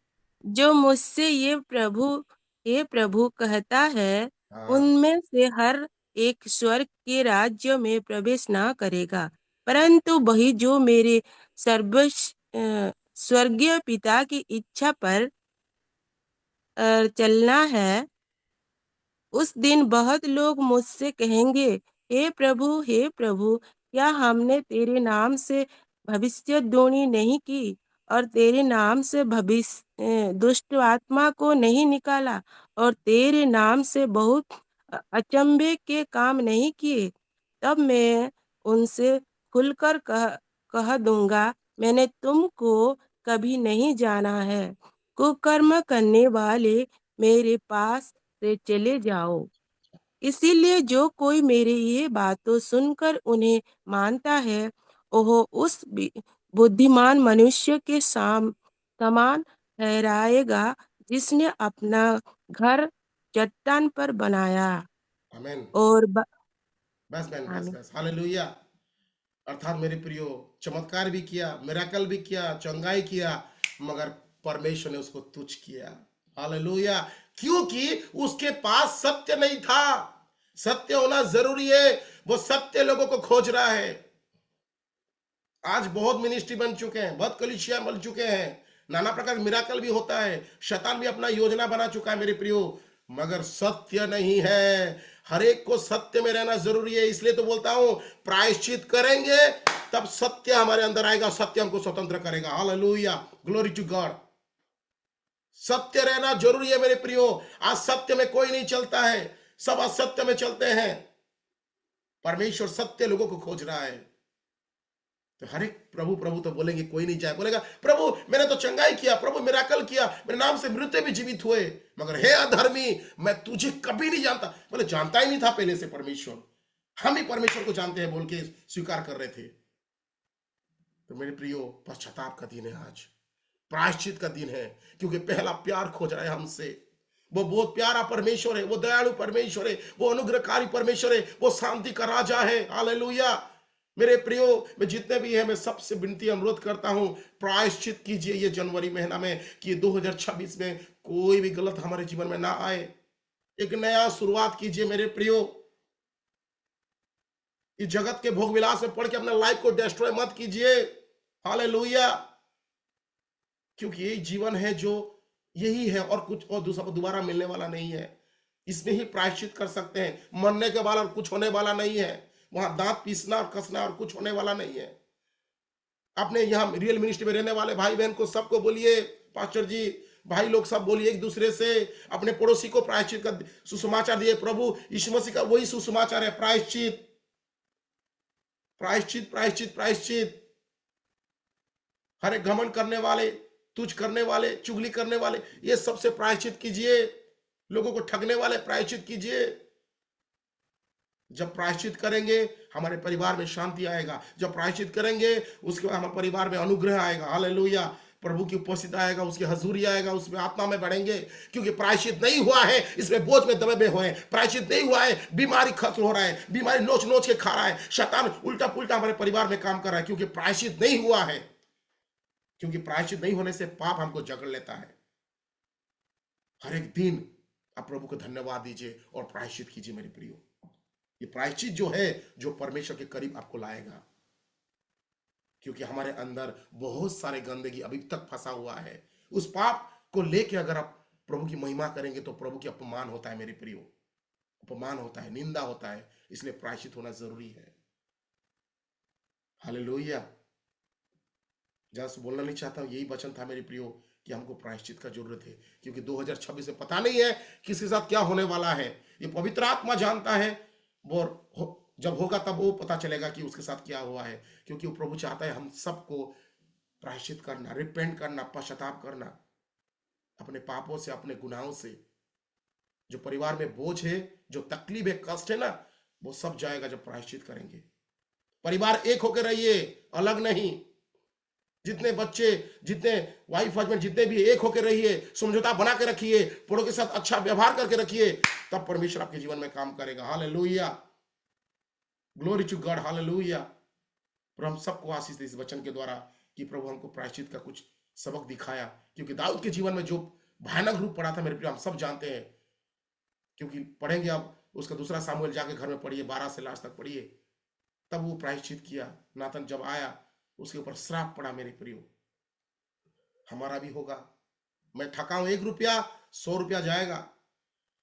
Speaker 4: जो मुझसे ये प्रभु कहता है,
Speaker 3: हाँ
Speaker 4: उनमें से हर एक स्वर्ग के राज्य में प्रवेश ना करेगा, परंतु वही जो मेरे सर्व स्वर्गीय पिता की इच्छा पर चलना है। उस दिन बहुत लोग मुझसे कहेंगे, हे प्रभु, क्या हमने तेरे नाम से भविष्यद्वाणी नहीं की और तेरे नाम से दुष्ट आत्मा को नहीं निकाला और तेरे नाम से बहुत अचंभे के काम नहीं किए? तब मैं उनसे खुलकर कह दूंगा, मैंने तुमको कभी नहीं जाना है। कुकर्म करने वाले मेरे पास से चले जाओ। इसीलिए जो कोई मेरी ये बातों सुनकर उन्हें मानता है, वह उस बुद्धिमान मनुष्य के समान ठहराएगा, जिसने अपना घर चट्टान पर बनाया।
Speaker 3: आमेन।
Speaker 4: और
Speaker 3: बस बहन, बस
Speaker 4: आमीन।
Speaker 3: बस, हालेलुया। अर्थात मेरे प्रियो, चमत्कार भी किया, मिराकल भी किया, चंगाई किया, मगर परमेश्वर ने उसको तुच्छ किया। हालेलुया। क्योंकि उसके पास सत्य नहीं था। सत्य होना जरूरी है। वो सत्य लोगों को खोज रहा है। आज बहुत मिनिस्ट्री बन चुके हैं, बहुत कलीसिया बन चुके हैं, नाना प्रकार का मिराकल भी होता है, शैतान भी अपना योजना बना चुका है मेरे प्रियो, मगर सत्य नहीं है। हर एक को सत्य में रहना जरूरी है। इसलिए तो बोलता हूं, प्रायश्चित करेंगे तब सत्य हमारे अंदर आएगा, सत्य हमको स्वतंत्र करेगा। Hallelujah, glory to God. सत्य रहना जरूरी है मेरे प्रियो। आज सत्य में कोई नहीं चलता है, सब असत्य में चलते हैं। परमेश्वर सत्य लोगों को खोज रहा है। तो हर एक प्रभु प्रभु तो बोलेंगे, कोई नहीं जाए। बोलेगा, प्रभु मैंने तो चंगाई किया, प्रभु मिराकल किया, मेरे नाम से मृत्यु भी जीवित हुए, मगर हे अधर्मी, मैं तुझे कभी नहीं जानता। बोले जानता ही नहीं था पहले से परमेश्वर, हम ही परमेश्वर को जानते हैं बोल के स्वीकार कर रहे थे। तो मेरे प्रियो, पश्चाताप का दिन है आज, प्रायश्चित का दिन है, क्योंकि पहला प्यार खोज रहा है हमसे। वो बहुत प्यारा परमेश्वर है, वो दयालु परमेश्वर है, वो अनुग्रहकारी परमेश्वर है, वो शांति का राजा है। हालेलुया। मेरे प्रियो, मैं जितने भी है, मैं सबसे विनती अनुरोध करता हूं, प्रायश्चित कीजिए ये जनवरी महीना में, कि 2026 में कोई भी गलत हमारे जीवन में ना आए। एक नया शुरुआत कीजिए मेरे प्रियो। इस जगत के भोग विलास में पड़ के अपने लाइफ को डिस्ट्रॉय मत कीजिए। हालेलुया। क्योंकि यही जीवन है जो यही है, और कुछ और दूसरा दोबारा मिलने वाला नहीं है। इसमें ही प्रायश्चित कर सकते हैं। मरने के बाद और कुछ होने वाला नहीं है। वहां दांत पीसना और कसना और कुछ होने वाला नहीं है। अपने यहाँ रियल मिनिस्ट्री में रहने वाले भाई बहन को सबको बोलिए, पास्टर जी भाई लोग सब बोलिए एक दूसरे से, अपने पड़ोसी को प्रायश्चित का सुसमाचार दिए। प्रभु यीशु मसीह का वही सुसमाचार है, प्रायश्चित, प्रायश्चित, प्रायश्चित, प्रायश्चित। हर एक घमंड करने वाले, तुझ करने वाले, चुगली करने वाले, ये सबसे प्रायश्चित कीजिए। लोगों को ठगने वाले प्रायश्चित कीजिए। जब प्रायश्चित करेंगे हमारे परिवार में शांति आएगा। जब प्रायश्चित करेंगे उसके बाद हमारे परिवार में अनुग्रह आएगा। हालेलुया। प्रभु की उपस्थिति आएगा, उसकी हजूरी आएगा, उसमें आत्मा में बढ़ेंगे। क्योंकि प्रायश्चित नहीं हुआ है, इसमें बोझ में दबे हुए हैं। प्रायश्चित नहीं हुआ है, बीमारी खत्म हो रहा है, बीमारी नोच नोच के खा रहा है, शैतान उल्टा पुल्टा हमारे परिवार में काम कर रहा है, क्योंकि प्रायश्चित नहीं हुआ है। क्योंकि प्रायश्चित नहीं होने से पाप हमको जकड़ लेता है। हर एक दिन आप प्रभु को धन्यवाद दीजिए और प्रायश्चित कीजिए मेरे प्रियो। ये प्रायश्चित जो है, जो परमेश्वर के करीब आपको लाएगा। क्योंकि हमारे अंदर बहुत सारे गंदगी अभी तक फंसा हुआ है। उस पाप को लेके अगर आप प्रभु की महिमा करेंगे तो प्रभु की अपमान होता है मेरे प्रियो, अपमान होता है, निंदा होता है। इसलिए प्रायश्चित होना जरूरी है। हालेलुया। जहां से बोलना नहीं चाहता हूं, यही वचन था मेरे प्रियो, कि हमको प्रायश्चित का जरूरत है। क्योंकि 2026 में पता नहीं है किसके साथ क्या होने वाला है। ये पवित्र आत्मा जानता है। वो जब होगा तब वो पता चलेगा कि उसके साथ क्या हुआ है, क्योंकि वो प्रभु चाहता है हम सबको प्रायश्चित करना, रिपेंट करना, पश्चाताप करना अपने पापों से, अपने गुनाहों से। जो परिवार में बोझ है, जो तकलीफ है, कष्ट है ना, वो सब जाएगा जब प्रायश्चित करेंगे। परिवार एक होकर रहिए, अलग नहीं। जितने बच्चे, जितने वाइफ हस्बैंड, जितने भी एक होकर रहिए, समझौता बना के रखिए, बड़ों के साथ अच्छा व्यवहार करके रखिए, तब परमेश्वर आपके जीवन में काम करेगा। Hallelujah, glory to God, hallelujah. पर हम सबको आशीष दे इस वचन के द्वारा कि प्रभु हमको प्रायश्चित का कुछ सबक दिखाया, क्योंकि दाऊद के जीवन में जो भयानक रूप पड़ा था मेरे प्रिय, हम सब जानते हैं। क्योंकि पढ़ेंगे अब उसका दूसरा सामुएल, जाके घर में पढ़िए, 12 से लास्ट तक पढ़िए। तब वो प्रायश्चित किया। नातन जब आया, उसके ऊपर श्राप पड़ा। मेरे प्रियो, हमारा भी होगा। मैं थका हूं, 1 रुपया 100 रुपया जाएगा।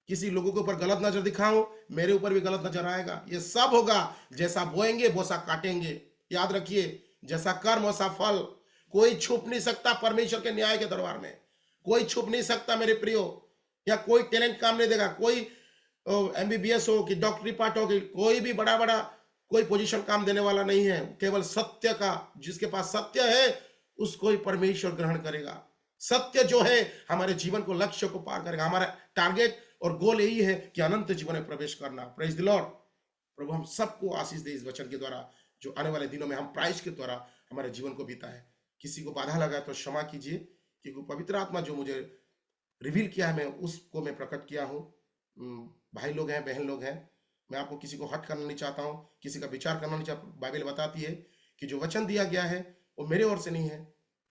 Speaker 3: किसी लोगों के ऊपर गलत नजर दिखाऊं, मेरे ऊपर भी गलत नजर आएगा। ये सब होगा। जैसा बोएंगे वैसा काटेंगे। याद रखिए, जैसा कर्म वैसा फल। कोई छुप नहीं सकता परमेश्वर के न्याय के दरबार में। कोई छुप नहीं सकता मेरे प्रियो। या कोई टैलेंट काम नहीं देगा। कोई MBBS हो कि डॉक्टरी पार्ट हो कि कोई भी बड़ा बड़ा कोई पोजीशन काम देने वाला नहीं है। केवल सत्य का, जिसके पास सत्य है उसको ही परमेश्वर ग्रहण करेगा। सत्य जो है हमारे जीवन को, लक्ष्य को पार करेगा। हमारा टारगेट और गोल यही है कि अनंत जीवन में प्रवेश करना। Praise the lord. प्रभु हम सबको आशीष दे इस वचन के द्वारा, जो आने वाले दिनों में हम प्राइज के द्वारा हमारे जीवन को बीता है। किसी को बाधा लगा तो क्षमा कीजिए, क्योंकि पवित्र आत्मा जो मुझे रिवील किया है, मैं उसको मैं प्रकट किया हूँ। भाई लोग हैं, बहन लोग हैं, मैं आपको किसी को हट करना नहीं चाहता हूँ, किसी का विचार करना नहीं चाहता। बाइबल बताती है कि जो वचन दिया गया है वो मेरे ओर से नहीं है,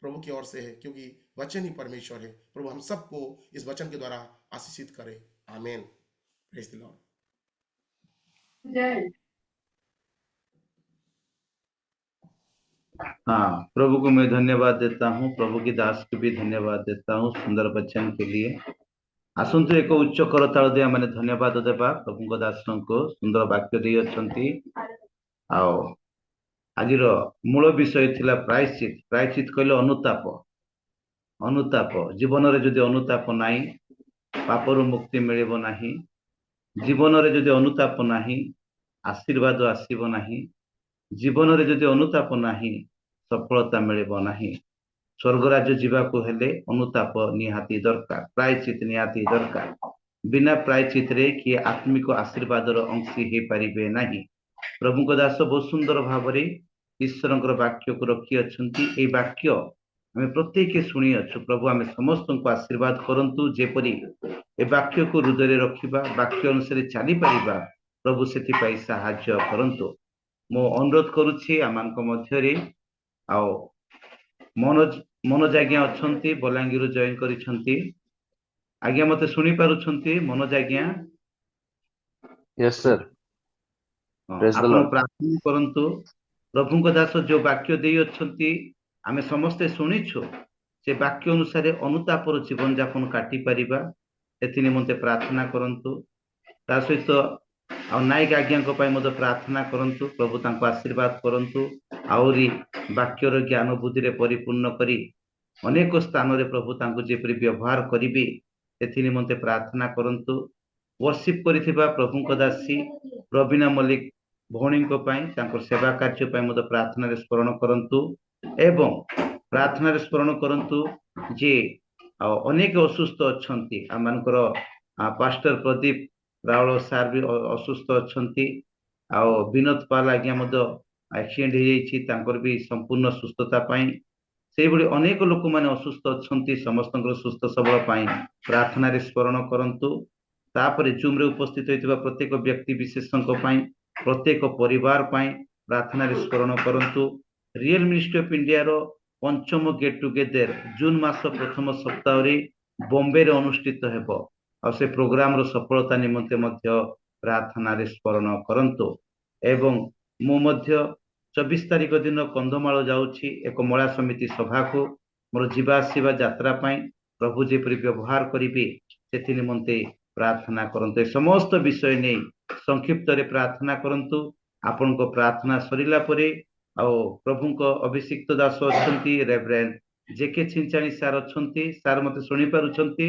Speaker 3: प्रभु की ओर से है, क्योंकि वचन ही परमेश्वर है। प्रभु हम सबको इस वचन के द्वारा आशीषित करे। आमीन। Praise the Lord.
Speaker 1: हाँ, प्रभु को मैं धन्यवाद देता हूँ, प्रभु की दास को भी धन्यवाद देता हूँ सुंदर वचन के लिए। आसंतु एक उच्च करताल दे मैंने धन्यवाद देवा प्रभु दास को सुंदर वाक्य दे अच्छी। आज मूल विषय थिला प्रायश्चित। प्रायश्चित कहले अनुताप। अनुताप जीवन रे जदि अनुताप नाही, पापर मुक्ति मिलिबो नाही। जीवन रे जदि अनुताप नाही, आशीर्वाद आसीबो नाही। जीवन रे जदि अनुताप नाही, सफलता मिलिबो नाही। स्वर्ग राज्य जीवाकू हेले अनुताप निहाती दरकार, प्रायश्चित निहाती दरकार। बिना प्रायश्चित रे कि आत्मिक आशीर्वाद अंशी हे पारिबे नाही। प्रभु को दास बहुत सुंदर भाव ईश्वर वाक्य को रखी अच्छी। ये वाक्य आम प्रत्येक शुणी अच्छु। प्रभु आम समस्त को आशीर्वाद करंतु, जेपरी ए वाक्य को हृदय रखा, वाक्य अनुसार चली पारिबा। प्रभु से साहाय्य करंतु। मो अनुरोध करुछि आम मध्य मनोज मनोज आज्ञा अच्छा बलांगीर जॉइन करिसेंती। आज्ञा मते सुनी पारुछंती मनोज आज्ञा?
Speaker 6: Yes sir. प्रेज द
Speaker 1: आपण
Speaker 6: लॉर्ड।
Speaker 1: प्रार्थना करंतु। प्रभु को दास जो वाक्य दे अच्छी आम समस्ते शुणीछु, से वाक्य अनुसार अनुतापर जीवन यापन काटी पारिबा, एथि निमंते प्रार्थना करंतु। ता सहित नायक आज्ञा प्रार्थना करंतु। प्रभु तांको आशीर्वाद करंतु। आउरी वाक्यर ज्ञान बुद्धि रे परिपूर्ण करी अनेक स्थान रे प्रभु तांको जेपरि व्यवहार करिबे, एथि निमंते प्रार्थना करंतु। वर्शिप करिथिबा प्रभु को दासी प्रवीणा मल्लिक भौणी सेवा कार्य प्रार्थना रे स्मरण करंतु। एवं प्रार्थना रे स्मरण करंतु जे अनेक असुस्थ अच्छी। आम पास्टर प्रदीप रावल सार भी असुस्थ अच्छी। विनोद पाल आज्ञा एक्सीडेंट हो जाइए, भी संपूर्ण सुस्थता से भली अनेक लोक मैंने असुस्थ अच्छा। समस्त सुस्थ सबल प्रार्थना रे स्मरण करंतु। तापर जूम रे उपस्थित होइतिबा प्रत्येक व्यक्ति विशेषज्ञ प्रत्येक परिवार प्रार्थना रे स्मरण करंतु। रियल मिनिस्ट्री ऑफ इंडिया रो पंचम गेट टुगेदर जून मास प्रथम सप्ताह रे बॉम्बे रे अनुष्ठित हेबो। और से प्रोग्राम रो सफलता निमंते मध्य प्रार्थना रे स्मरण करंतु। एवं मु मध्य 24 तारिख दिन कंधमाल जाउछि एक मळा समिति सभा को। मोर जीवा आसीबा यात्रा प्रभु जेपरि व्यवहार करिबे सेथि निमंते प्रार्थना करंतु। समस्त विषय नै संक्षिप्त रे प्रार्थना करंतु। आपन को प्रार्थना सरिला परे प्रभु को अभिषिक्त दास अच्छी रेवरेंड जेके छिंचाणी सार अच्छी। सार मते सुनी पारुछंती?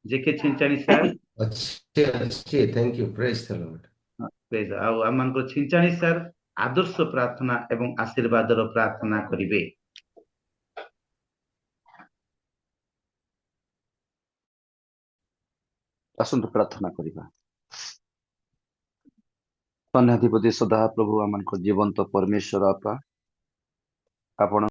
Speaker 1: जेके छिंचाणी सार?
Speaker 7: अच्छे अच्छे, thank you, praise the Lord.
Speaker 1: ପ୍ରେଜ୍ ଆଉ ଆମମାନଙ୍କର ଛିଞ୍ଚାଣି ସାର୍ ଆଦର୍ଶ ପ୍ରାର୍ଥନା ଏବଂ ଆଶୀର୍ବାଦର ପ୍ରାର୍ଥନା କରିବେ।
Speaker 6: ଆସନ୍ତୁ ପ୍ରାର୍ଥନା କରିବା। ଧନ୍ୟାଧିପତି ସଦା ପ୍ରଭୁ ଆମମାନଙ୍କ ଜୀବନ୍ତ ପରମେଶ୍ୱର ଆପା, ଆପଣ